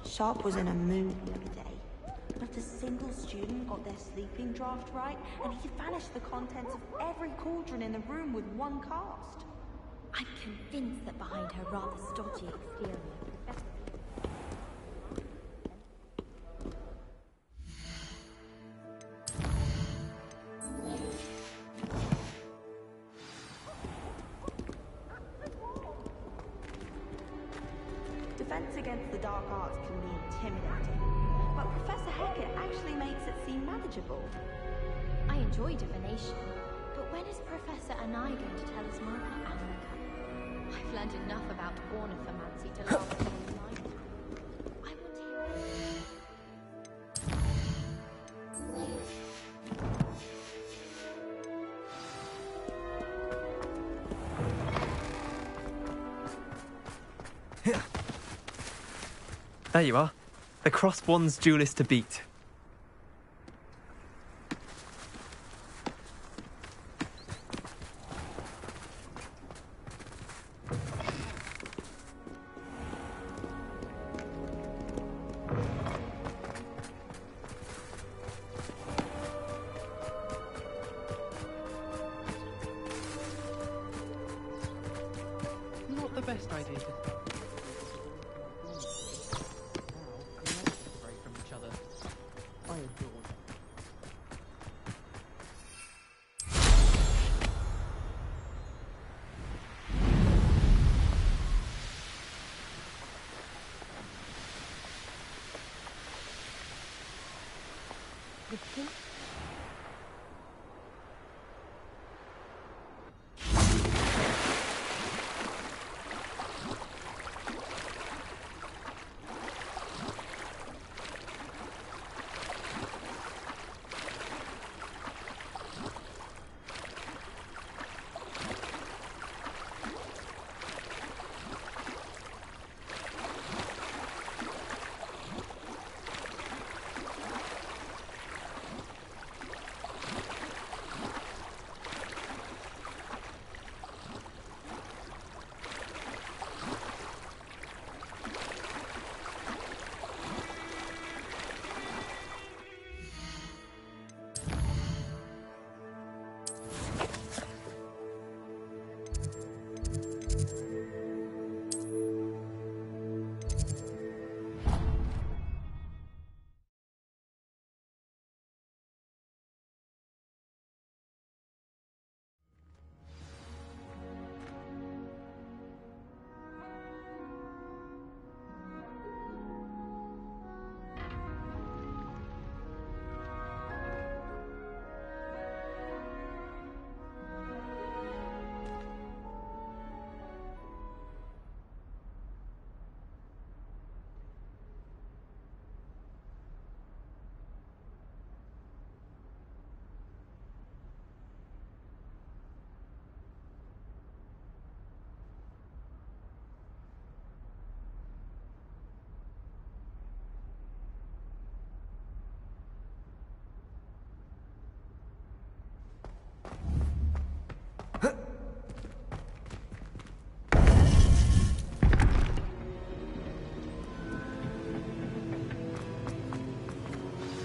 Sharp was in a mood the other day. Not a single student got their sleeping draft right, and he vanished the contents of every cauldron in the room with one cast. I'm convinced that behind her rather stodgy exterior, Defense against the dark arts can be intimidating, but Professor Hackett actually makes it seem manageable. I enjoy divination, but when is Professor Anai going to tell us more about America? I've learned enough about ornithomancy to last me a lifetime. I want to hear. There you are. The crossed one's duelist to beat. Not the best idea. From each other. I adore them.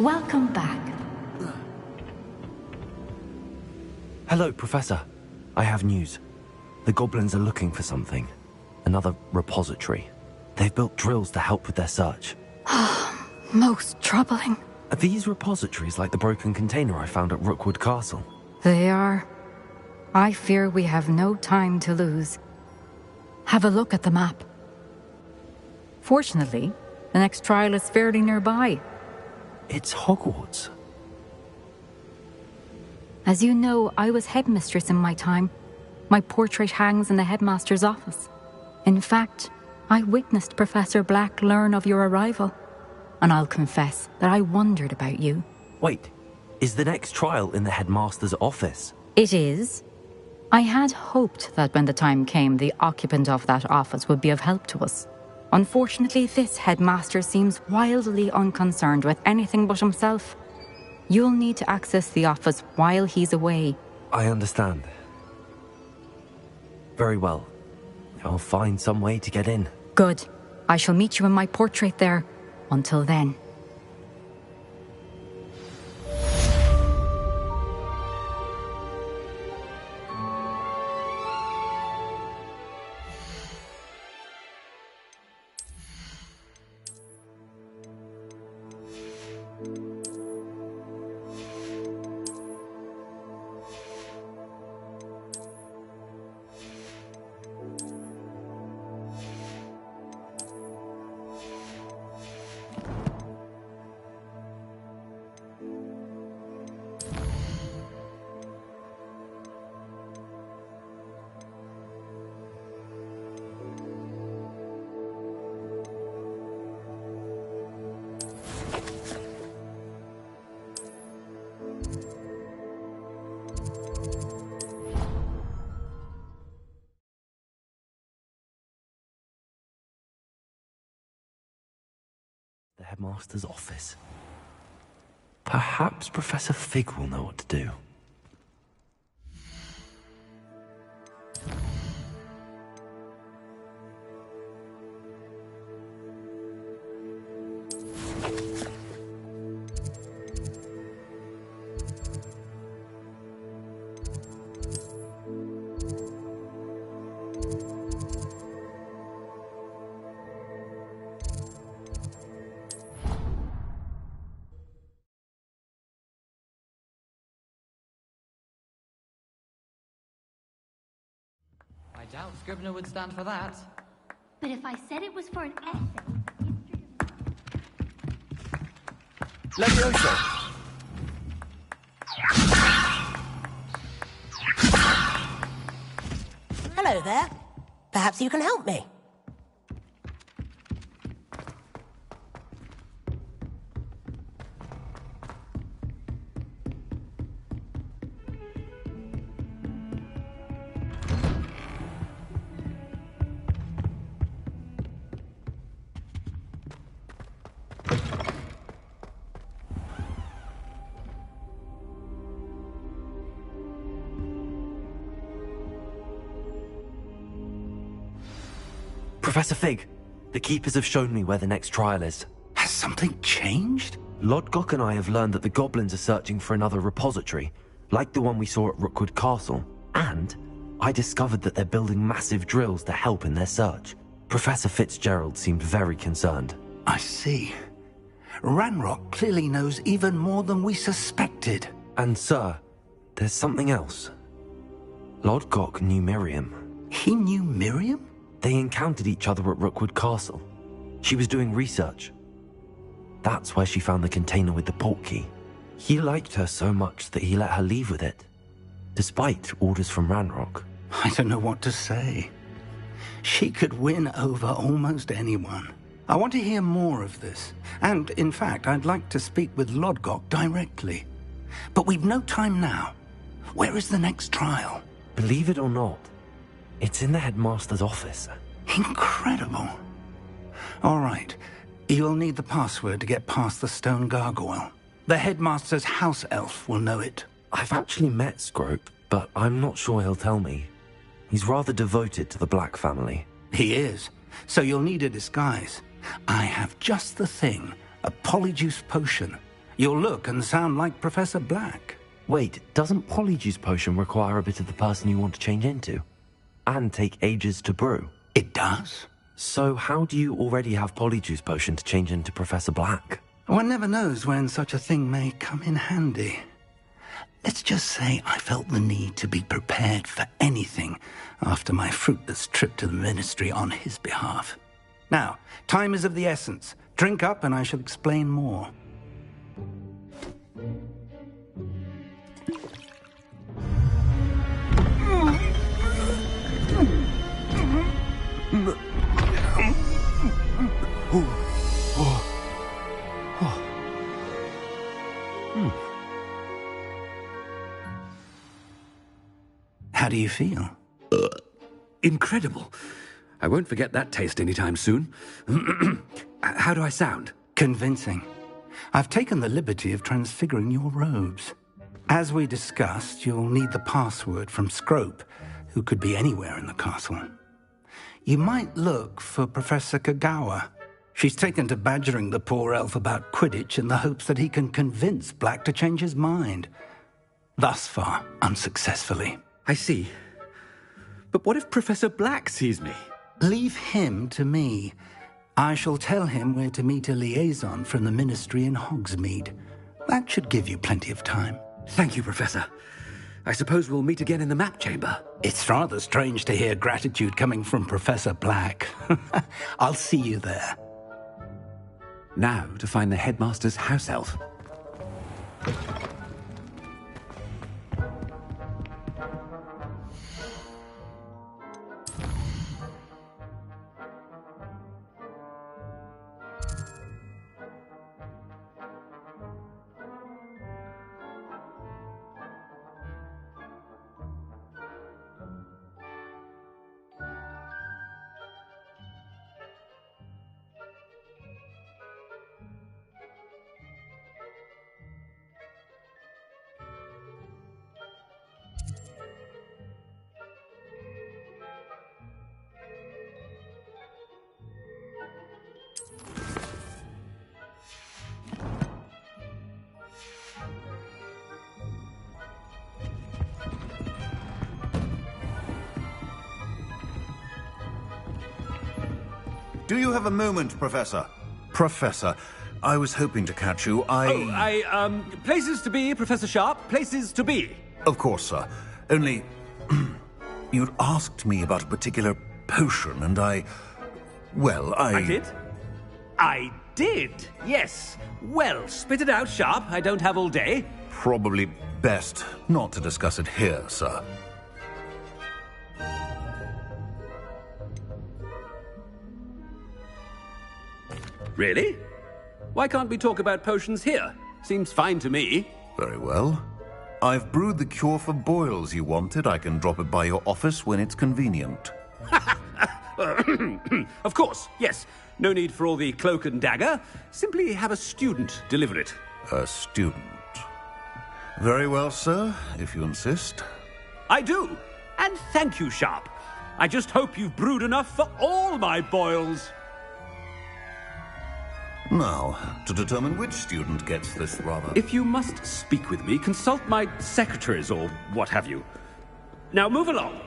Welcome back. Hello, Professor. I have news. The goblins are looking for something. Another repository. They've built drills to help with their search. Most troubling. Are these repositories like the broken container I found at Rookwood Castle? They are. I fear we have no time to lose. Have a look at the map. Fortunately, the next trial is fairly nearby. It's Hogwarts. As you know, I was headmistress in my time. My portrait hangs in the headmaster's office. In fact, I witnessed Professor Black learn of your arrival. And I'll confess that I wondered about you. Wait, is the next trial in the headmaster's office? It is. I had hoped that when the time came, the occupant of that office would be of help to us. Unfortunately, this headmaster seems wildly unconcerned with anything but himself. You'll need to access the office while he's away. I understand. Very well. I'll find some way to get in. Good. I shall meet you in my portrait there. Until then. headmaster's office. Perhaps Professor Fig will know what to do. I doubt Scribner would stand for that. But if I said it was for an essay, Levioso! Hello there. Perhaps you can help me. Professor Fig, the Keepers have shown me where the next trial is. Has something changed? Lodgok and I have learned that the goblins are searching for another repository, like the one we saw at Rookwood Castle. And I discovered that they're building massive drills to help in their search. Professor Fitzgerald seemed very concerned. I see. Ranrock clearly knows even more than we suspected. And sir, there's something else. Lodgok knew Miriam. He knew Miriam? They encountered each other at Rookwood Castle. She was doing research. That's where she found the container with the portkey. He liked her so much that he let her leave with it, despite orders from Ranrock. I don't know what to say. She could win over almost anyone. I want to hear more of this. And, in fact, I'd like to speak with Lodgok directly. But we've no time now. Where is the next trial? Believe it or not, it's in the headmaster's office. Incredible. All right. You'll need the password to get past the stone gargoyle. The headmaster's house elf will know it. I've actually met Scrope, but I'm not sure he'll tell me. He's rather devoted to the Black family. He is. So you'll need a disguise. I have just the thing. A polyjuice potion. You'll look and sound like Professor Black. Wait, doesn't polyjuice potion require a bit of the person you want to change into? And take ages to brew? It does. So how do you already have polyjuice potion to change into Professor Black? One never knows when such a thing may come in handy. Let's just say I felt the need to be prepared for anything after my fruitless trip to the ministry on his behalf. Now, time is of the essence. Drink up and I shall explain more. How do you feel? Incredible. I won't forget that taste anytime soon. How do I sound? Convincing. I've taken the liberty of transfiguring your robes. As we discussed, you'll need the password from Scrope, who could be anywhere in the castle. You might look for Professor Kagawa. She's taken to badgering the poor elf about Quidditch in the hopes that he can convince Black to change his mind. Thus far, unsuccessfully. I see. But what if Professor Black sees me? Leave him to me. I shall tell him where to meet a liaison from the ministry in Hogsmeade. That should give you plenty of time. Thank you, Professor. I suppose we'll meet again in the map chamber. It's rather strange to hear gratitude coming from Professor Black. I'll see you there. Now to find the headmaster's house elf. Do you have a moment, Professor? Professor, I was hoping to catch you. Places to be, Professor Sharp. Places to be. Of course, sir. Only... you'd asked me about a particular potion, and I did? I did, yes. Well, spit it out, Sharp. I don't have all day. Probably best not to discuss it here, sir. Really? Why can't we talk about potions here? Seems fine to me. Very well. I've brewed the cure for boils you wanted. I can drop it by your office when it's convenient. Of course, yes. No need for all the cloak and dagger. Simply have a student deliver it. A student? Very well, sir, if you insist. I do. And thank you, Sharp. I just hope you've brewed enough for all my boils. Now, to determine which student gets this rather... If you must speak with me, consult my secretaries or what have you. Now move along.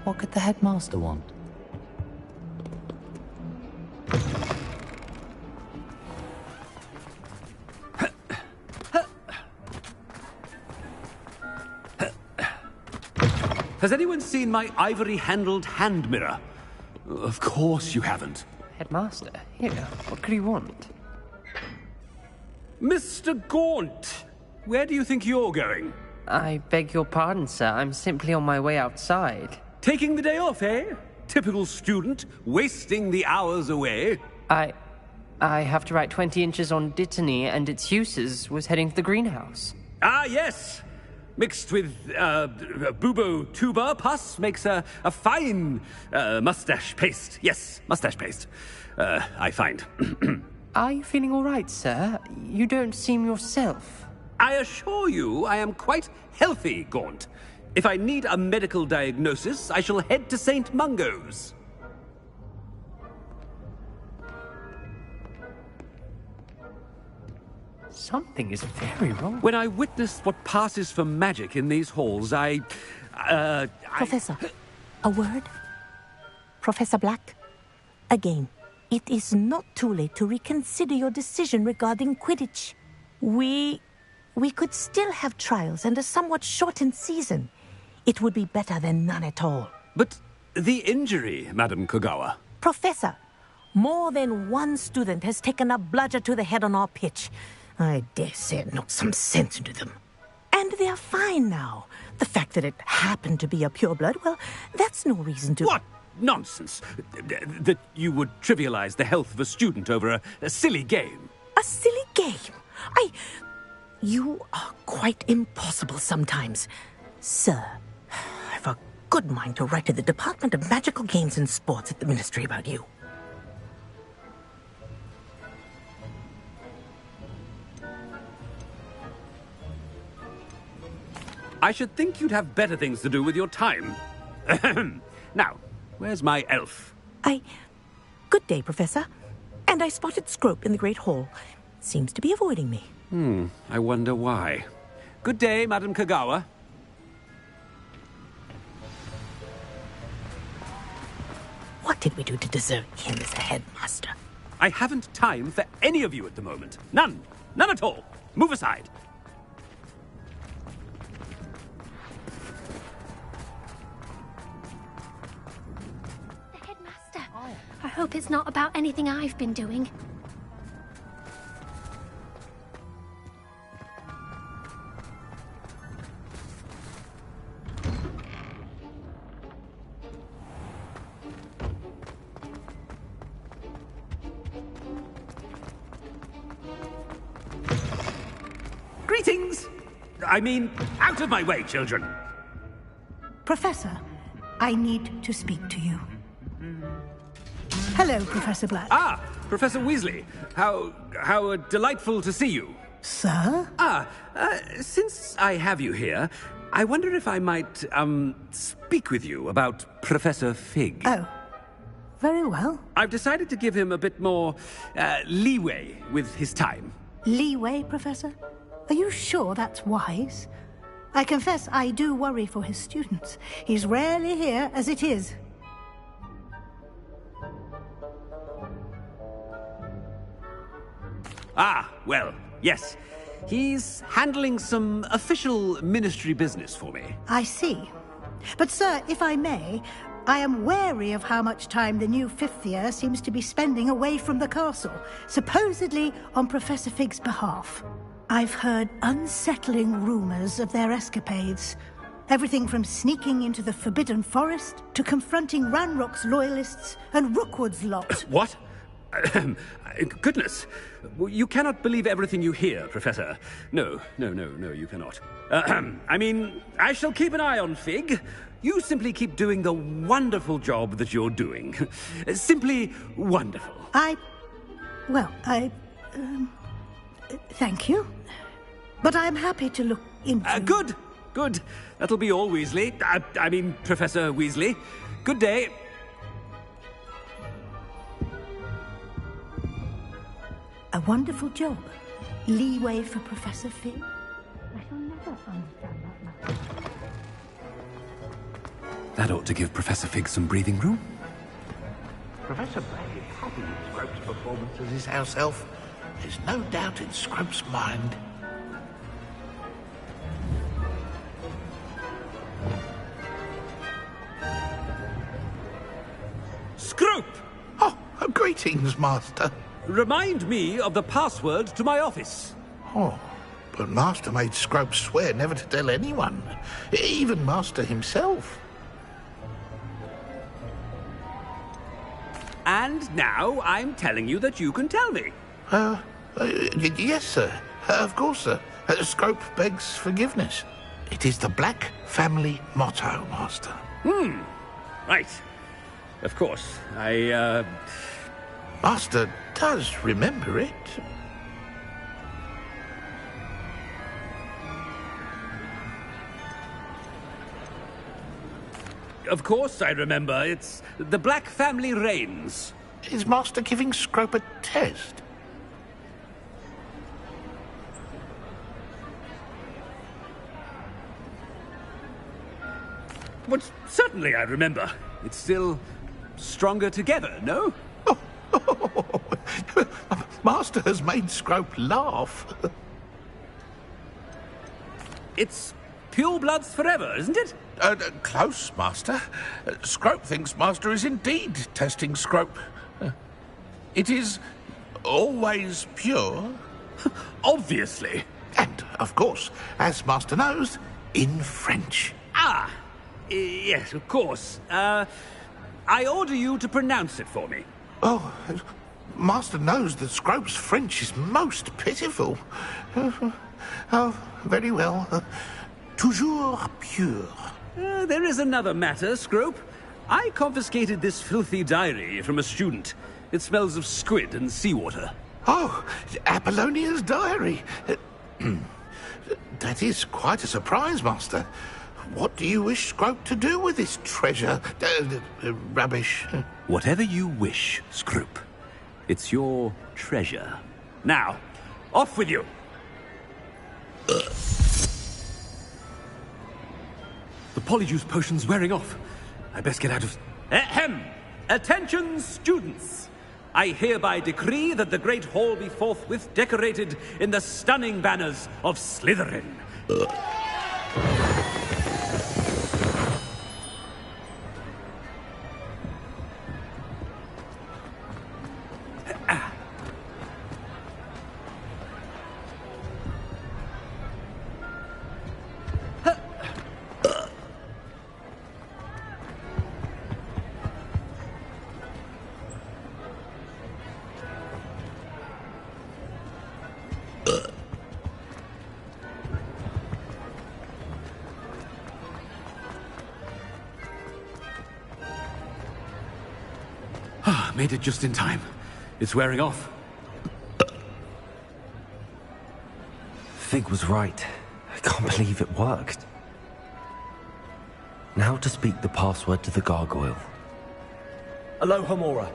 What could the headmaster want? Has anyone seen my ivory-handled hand mirror? Of course you haven't. Headmaster, here, what could he want? Mr. Gaunt, where do you think you're going? I beg your pardon, sir. I'm simply on my way outside. Taking the day off, eh? Typical student, wasting the hours away. I have to write 20 inches on Dittany and its uses. Was heading to the greenhouse. Ah, yes. Mixed with bubo tuber pus makes a fine mustache paste. Yes, mustache paste. I find. Are you feeling all right, sir? You don't seem yourself. I assure you I am quite healthy, Gaunt. If I need a medical diagnosis, I shall head to St. Mungo's. Something is very wrong. When I witnessed what passes for magic in these halls, Professor, a word? Professor Black, again, it is not too late to reconsider your decision regarding Quidditch. We could still have trials and a somewhat shortened season. It would be better than none at all. But the injury, Madam Kogawa. Professor, more than one student has taken a bludger to the head on our pitch. I dare say it knocked some sense into them. And they're fine now. The fact that it happened to be a pureblood, well, that's no reason to... What nonsense! That you would trivialize the health of a student over a silly game. A silly game? You are quite impossible sometimes. Sir, I've a good mind to write to the Department of Magical Games and Sports at the Ministry about you. I should think you'd have better things to do with your time. Now, where's my elf? Good day, Professor. And I spotted Scrope in the Great Hall. Seems to be avoiding me. I wonder why. Good day, Madam Kogawa. What did we do to deserve him as a headmaster? I haven't time for any of you at the moment. None. None at all. Move aside. I hope it's not about anything I've been doing. Greetings! I mean, out of my way, children! Professor, I need to speak to you. Hello, Professor Black. Ah, Professor Weasley. How delightful to see you. Sir? Since I have you here, I wonder if I might, speak with you about Professor Fig. Oh, very well. I've decided to give him a bit more, leeway with his time. Leeway, Professor? Are you sure that's wise? I confess I do worry for his students. He's rarely here as it is. Ah, well, yes. He's handling some official ministry business for me. I see. But, sir, if I may, I am wary of how much time the new fifth year seems to be spending away from the castle, supposedly on Professor Fig's behalf. I've heard unsettling rumors of their escapades. Everything from sneaking into the Forbidden Forest to confronting Ranrock's loyalists and Rookwood's lot. What? Goodness. You cannot believe everything you hear, Professor. No, you cannot. I mean, I shall keep an eye on Fig. You simply keep doing the wonderful job that you're doing. Simply wonderful. Thank you. But I'm happy to look into... Good. That'll be all, Weasley. I mean, Professor Weasley. Good day. A wonderful job. Leeway for Professor Fig. I shall never understand that much. That ought to give Professor Fig some breathing room. Professor Black is happy with Scrope's performance as his house elf. There's no doubt in Scrope's mind. Scrope! Oh, greetings, Master. Remind me of the password to my office. Oh, but Master made Scrope swear never to tell anyone, even Master himself. And now I'm telling you that you can tell me. Yes, sir. Of course, sir. Scrope begs forgiveness. It is the Black family motto, Master. Right. Of course. Master does remember it. Of course I remember. It's the Black family reigns. Is Master giving Scrope a test? But certainly I remember. It's still stronger together, no? Master has made Scrope laugh. It's pure bloods forever, isn't it? Close, Master. Scrope thinks Master is indeed testing Scrope. It is always pure. Obviously. And, of course, as Master knows, in French. Yes, of course. I order you to pronounce it for me. Oh, Master knows that Scrope's French is most pitiful. Oh, very well. Toujours pure. There is another matter, Scrope. I confiscated this filthy diary from a student. It smells of squid and seawater. Oh, Apollonia's diary. That is quite a surprise, Master. What do you wish Scrope to do with this treasure? Rubbish. Whatever you wish, Scrope. It's your treasure. Now, off with you. The polyjuice potion's wearing off. I best get out of... Ahem! Attention, students! I hereby decree that the Great Hall be forthwith decorated in the stunning banners of Slytherin. Made it just in time. It's wearing off. Fig was right. I can't believe it worked. Now to speak the password to the gargoyle. Alohomora.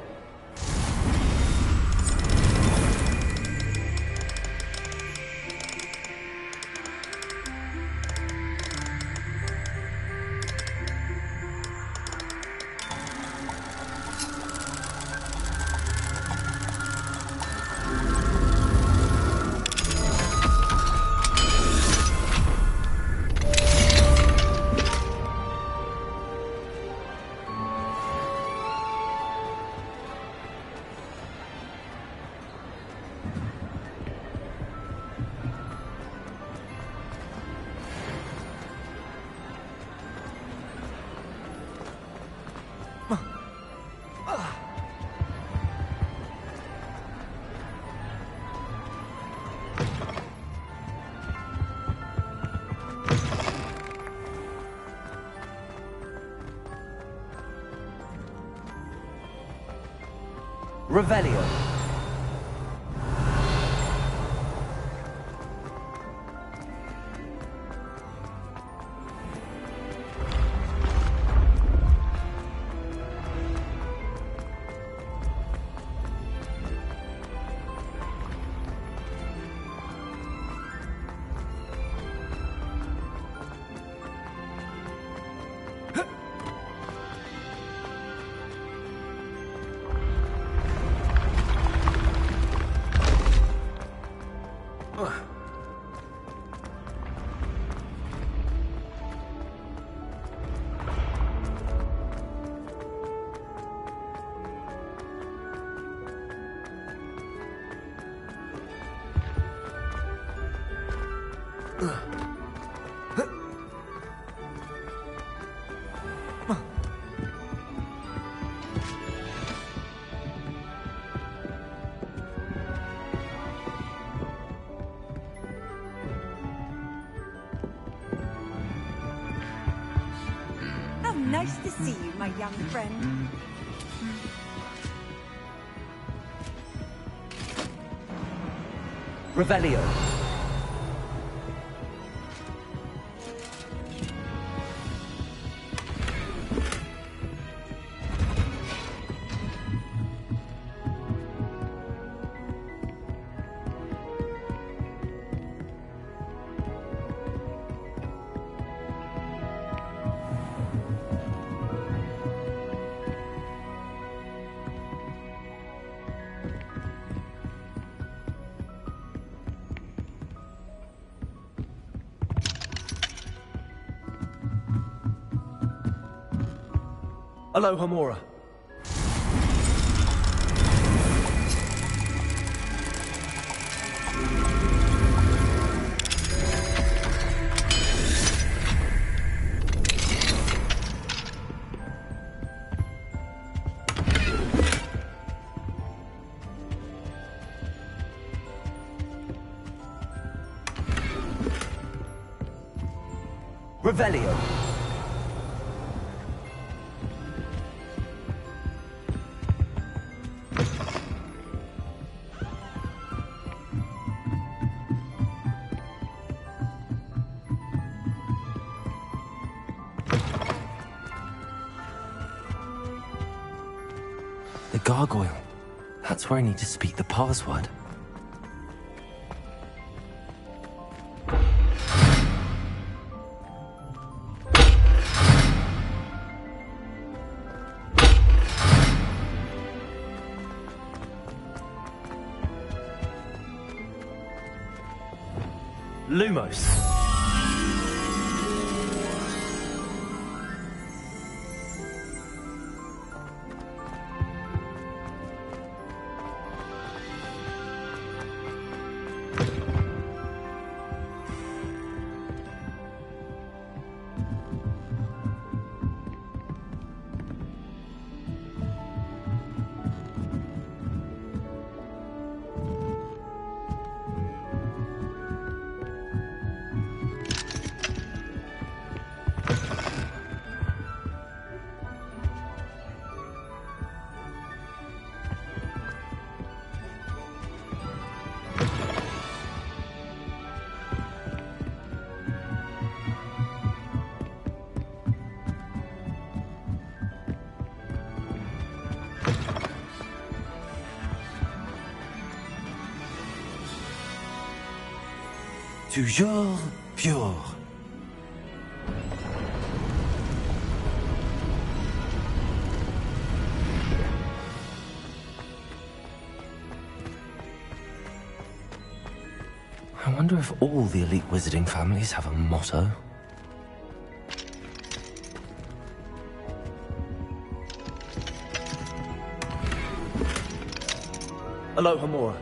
Revelio. How nice to see you, my young friend. Revelio. Aloha Mora. Revelio. The gargoyle. That's where I need to speak the password. Lumos. Toujours pure. I wonder if all the elite wizarding families have a motto. Aloha Mora.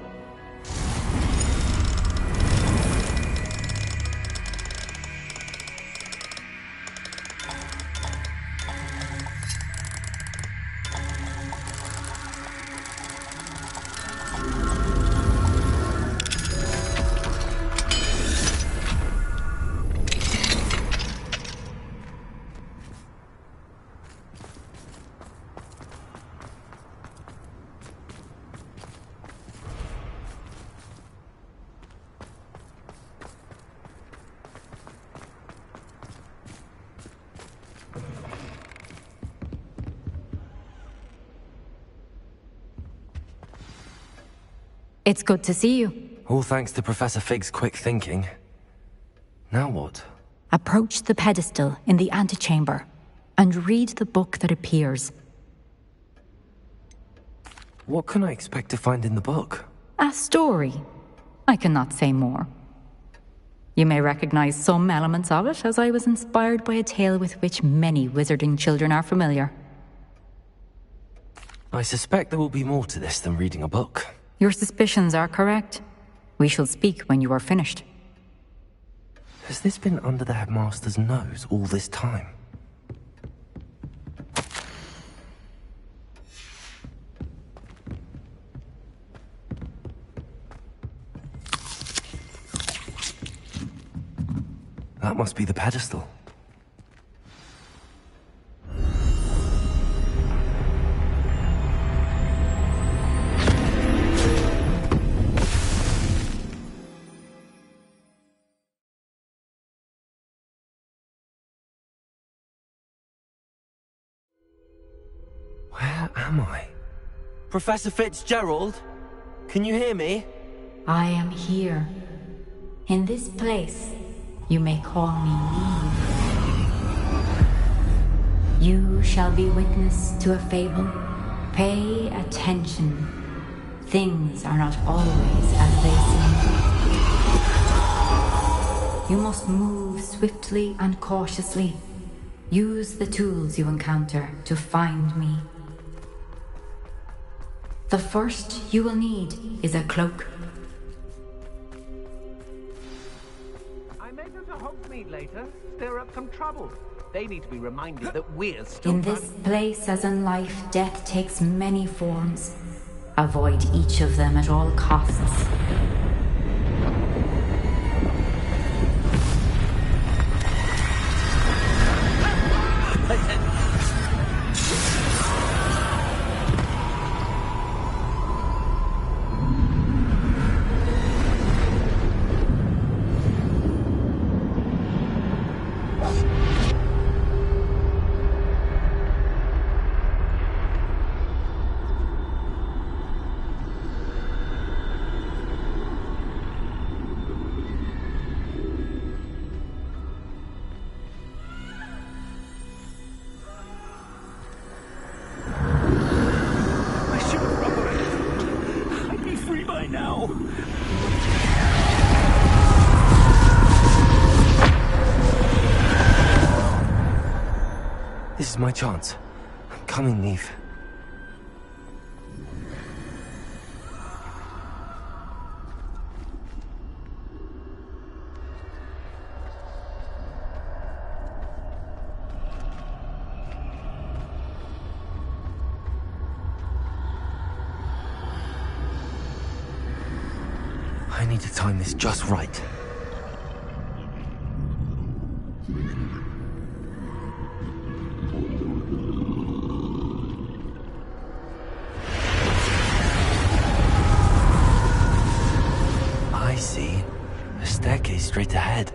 It's good to see you. All thanks to Professor Fig's quick thinking. Now what? Approach the pedestal in the antechamber and read the book that appears. What can I expect to find in the book? A story. I cannot say more. You may recognize some elements of it, as I was inspired by a tale with which many wizarding children are familiar. I suspect there will be more to this than reading a book. Your suspicions are correct. We shall speak when you are finished. Has this been under the headmaster's nose all this time? That must be the pedestal. Where am I? Professor Fitzgerald? Can you hear me? I am here. In this place, you may call me Eve. You shall be witness to a fable. Pay attention. Things are not always as they seem. You must move swiftly and cautiously. Use the tools you encounter to find me. The first you will need is a cloak. I may go to Hogsmeade later, stir up some trouble. They need to be reminded that we're still... In this place, as in life, death takes many forms. Avoid each of them at all costs. This is my chance. I'm coming, Neve. I need to time this just right. I see. A staircase straight ahead.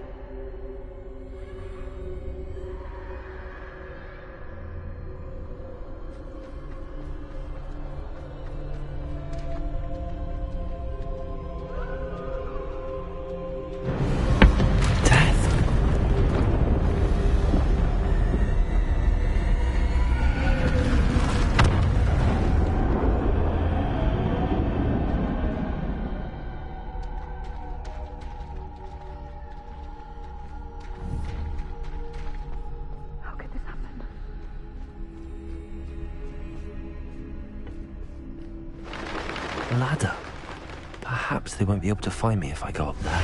Ladder. Perhaps they won't be able to find me if I go up there.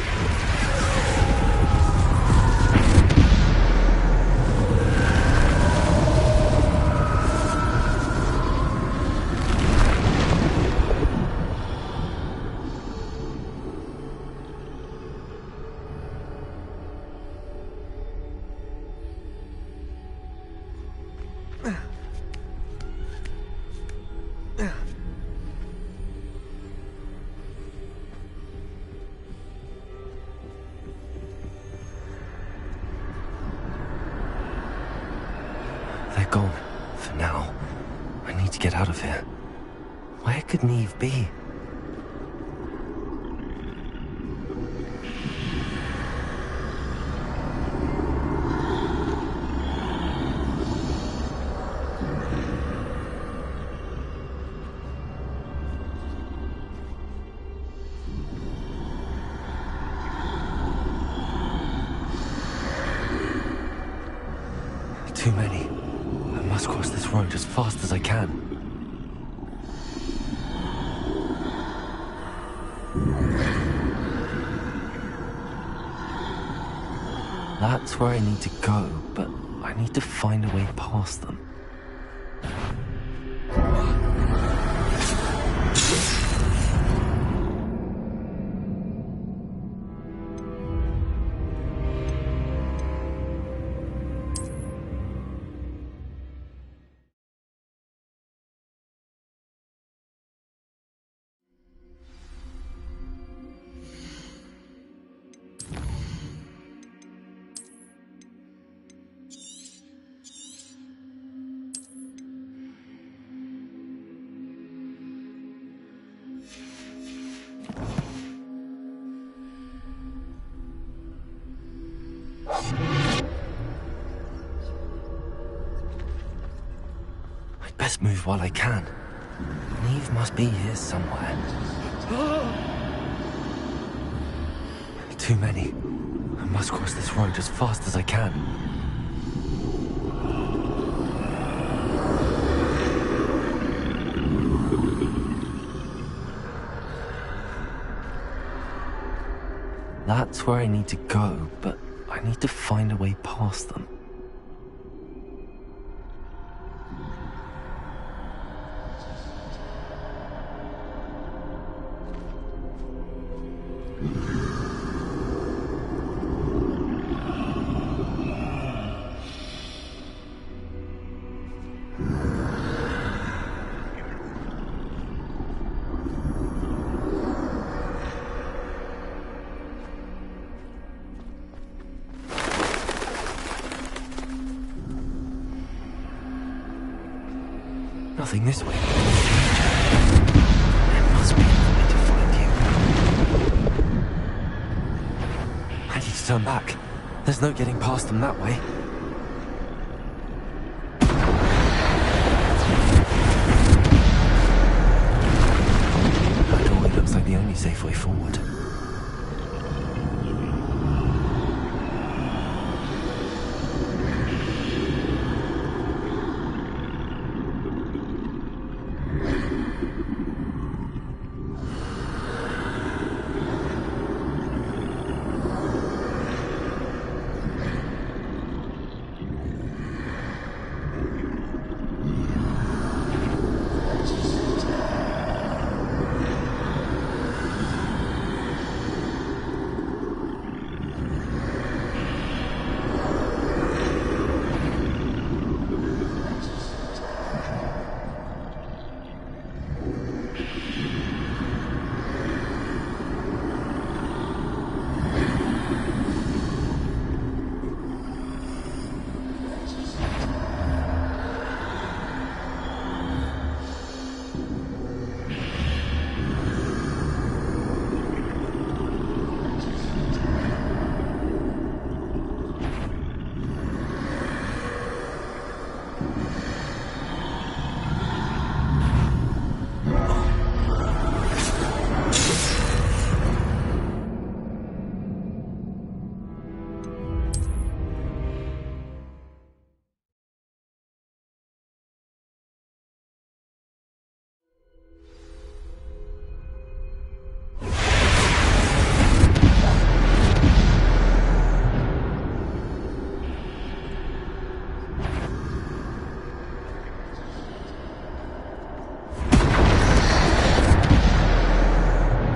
They're gone. For now. I need to get out of here. Where could Neve be? Too many. I must cross this road as fast as I can. That's where I need to go, but I need to find a way past them. I'd best move while I can. Neve must be here somewhere. Too many. I must cross this road as fast as I can. That's where I need to go, but I need to find a way past them. Nothing this way. There must be another way to find you. I need to turn back. There's no getting past them that way. That doorway looks like the only safe way forward.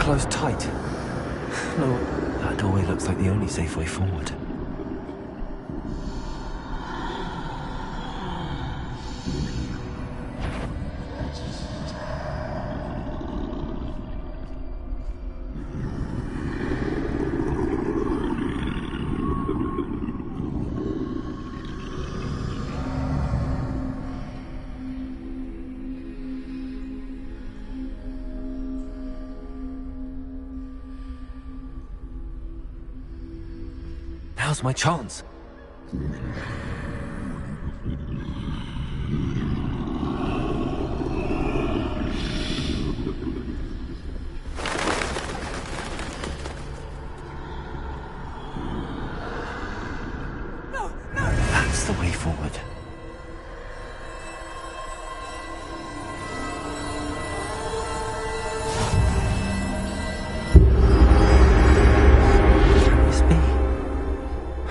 Closed tight. No, that doorway looks like the only safe way forward. Now's my chance. That's the way forward.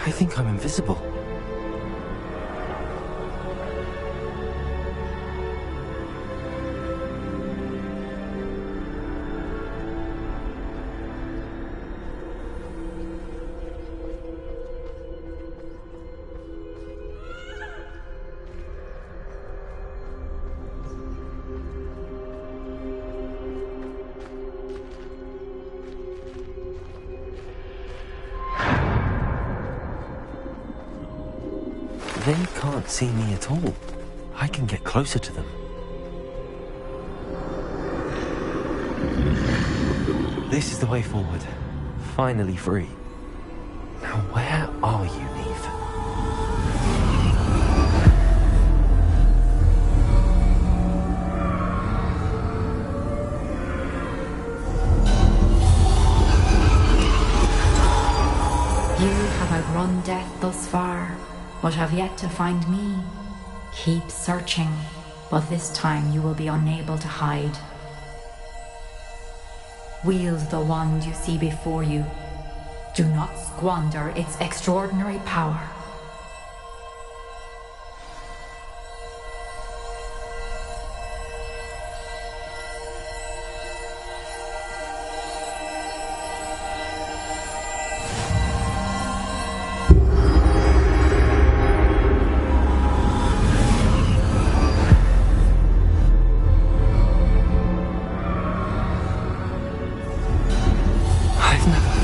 I think I'm invisible. They can't see me at all. I can get closer to them. This is the way forward. Finally free. Now where are you, Neve? You have outrun death thus far, but have yet to find me. Keep searching, but this time you will be unable to hide. Wield the wand you see before you. Do not squander its extraordinary power.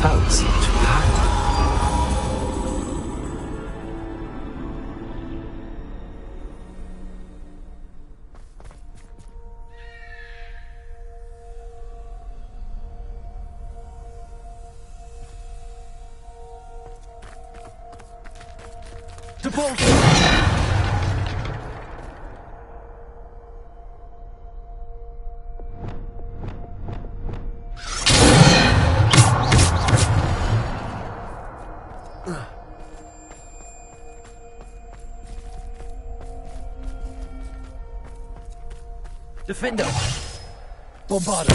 Felt such power. Defender! Bombarda!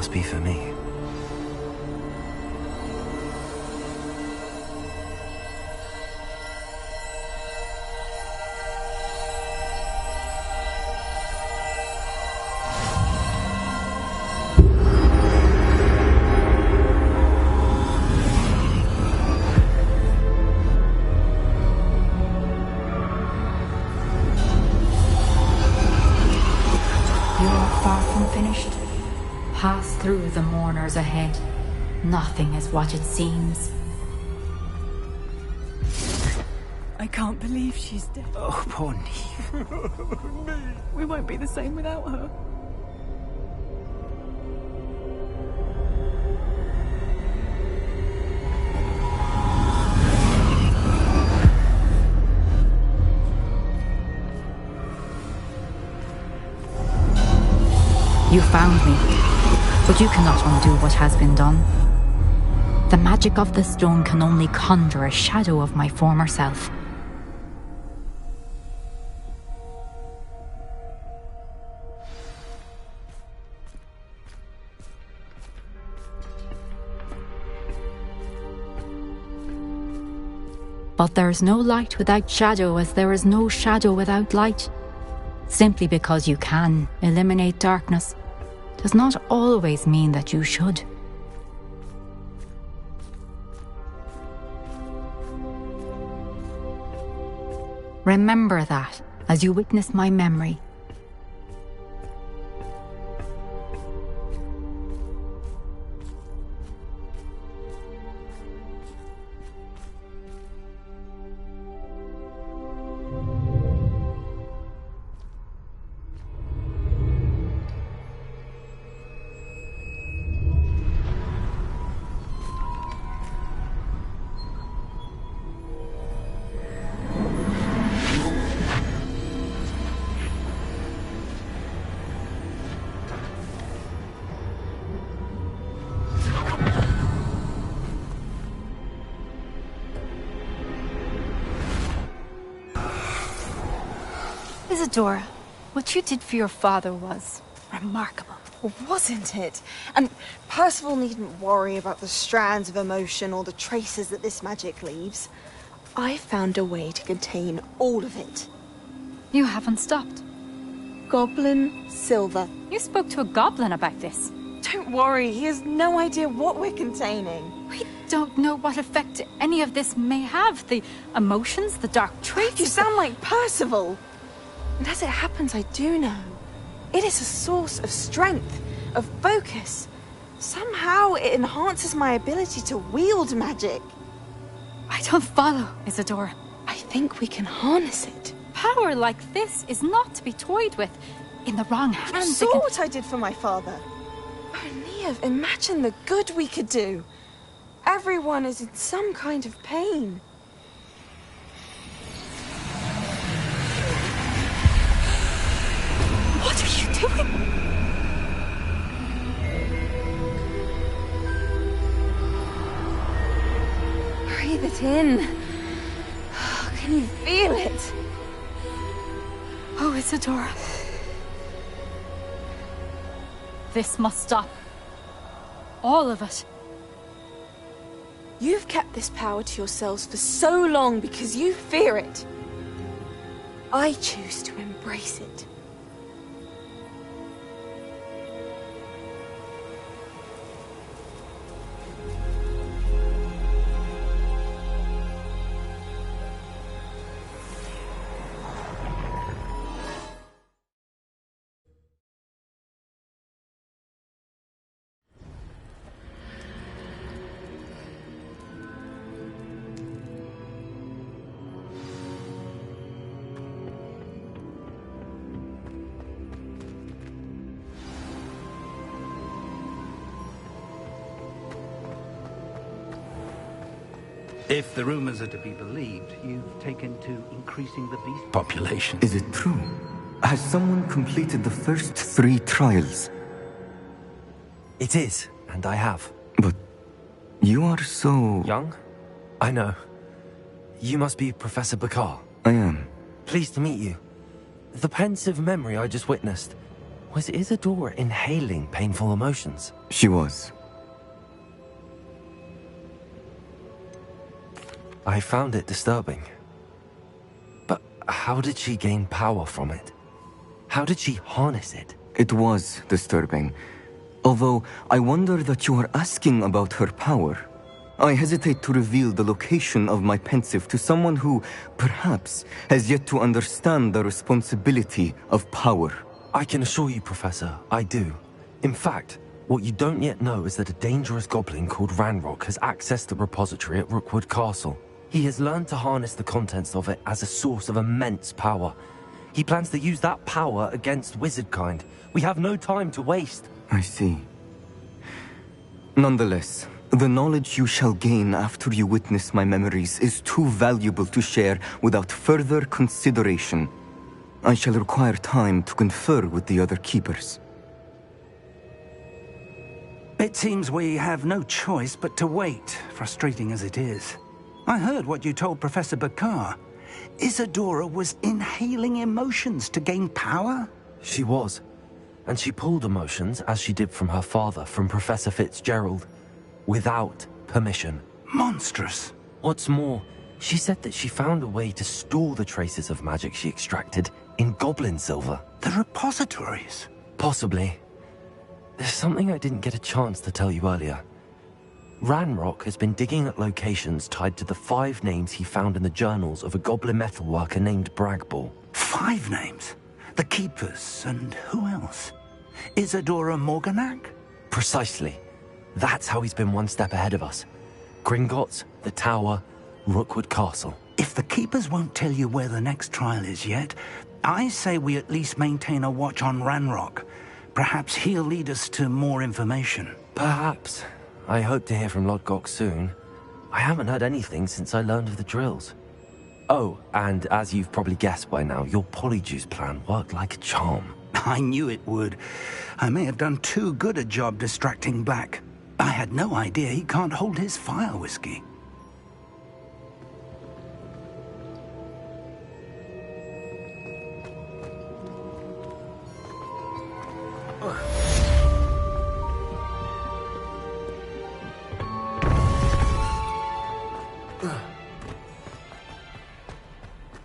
must be for me. Pass through the mourners ahead. Nothing is what it seems. I can't believe she's dead. Oh, poor Neve. We won't be the same without her. You found me, but you cannot undo what has been done. The magic of the stone can only conjure a shadow of my former self. But there is no light without shadow, as there is no shadow without light. Simply because you can eliminate darkness does not always mean that you should. Remember that as you witness my memory. Isadora, what you did for your father was remarkable. Wasn't it? And Percival needn't worry about the strands of emotion or the traces that this magic leaves. I found a way to contain all of it. You haven't stopped. Goblin Silver. You spoke to a goblin about this. Don't worry, he has no idea what we're containing. We don't know what effect any of this may have. The emotions, the dark traits. You sound like Percival. And as it happens, I do know. It is a source of strength, of focus. Somehow it enhances my ability to wield magic. I don't follow, Isadora. I think we can harness it. Power like this is not to be toyed with. In the wrong hands, you saw what I did for my father. Oh, Neve, imagine the good we could do. Everyone is in some kind of pain. What are you doing? Breathe it in. Can you feel it? Oh, Isadora. This must stop. All of it. You've kept this power to yourselves for so long because you fear it. I choose to embrace it. If the rumors are to be believed, you've taken to increasing the beast population. Is it true? Has someone completed the first 3 trials? It is, and I have. But you are so... young? I know. You must be Professor Bakar. I am. Pleased to meet you. The pensive memory I just witnessed. Was Isadora inhaling painful emotions? She was. I found it disturbing. But how did she gain power from it? How did she harness it? It was disturbing. Although, I wonder that you are asking about her power. I hesitate to reveal the location of my pensive to someone who, perhaps, has yet to understand the responsibility of power. I can assure you, Professor, I do. In fact, what you don't yet know is that a dangerous goblin called Ranrock has accessed the repository at Rookwood Castle. He has learned to harness the contents of it as a source of immense power. He plans to use that power against wizardkind. We have no time to waste. I see. Nonetheless, the knowledge you shall gain after you witness my memories is too valuable to share without further consideration. I shall require time to confer with the other keepers. It seems we have no choice but to wait, frustrating as it is. I heard what you told Professor Bakar. Isadora was inhaling emotions to gain power? She was. And she pulled emotions, as she did from her father, from Professor Fitzgerald, without permission. Monstrous. What's more, she said that she found a way to store the traces of magic she extracted in goblin silver. The repositories? Possibly. There's something I didn't get a chance to tell you earlier. Ranrock has been digging at locations tied to the 5 names he found in the journals of a goblin metalworker named Bragball. 5 names? The Keepers, and who else? Isadora Morganac? Precisely. That's how he's been one step ahead of us. Gringotts, the Tower, Rookwood Castle. If the Keepers won't tell you where the next trial is yet, I say we at least maintain a watch on Ranrock. Perhaps he'll lead us to more information. Perhaps. I hope to hear from Lodgok soon. I haven't heard anything since I learned of the drills. Oh, and as you've probably guessed by now, your polyjuice plan worked like a charm. I knew it would. I may have done too good a job distracting Black. I had no idea he can't hold his fire whiskey.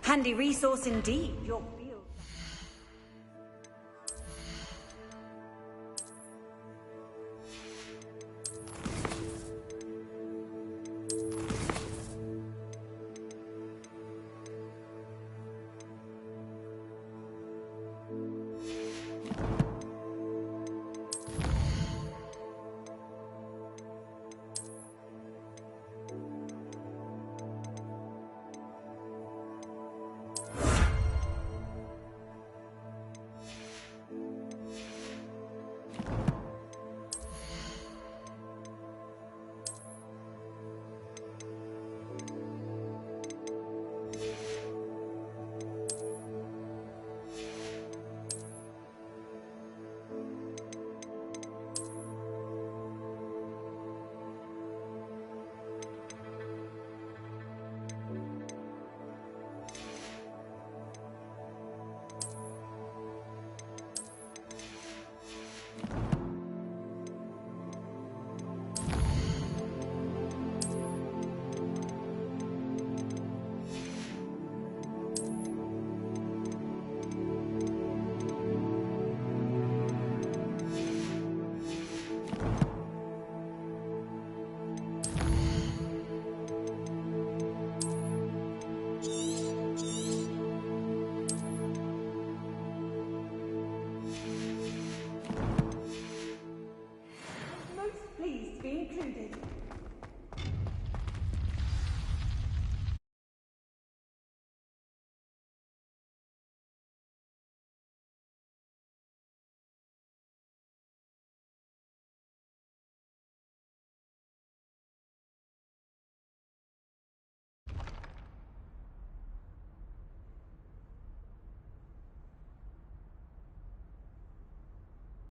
Handy resource indeed, your field. Most pleased to be included.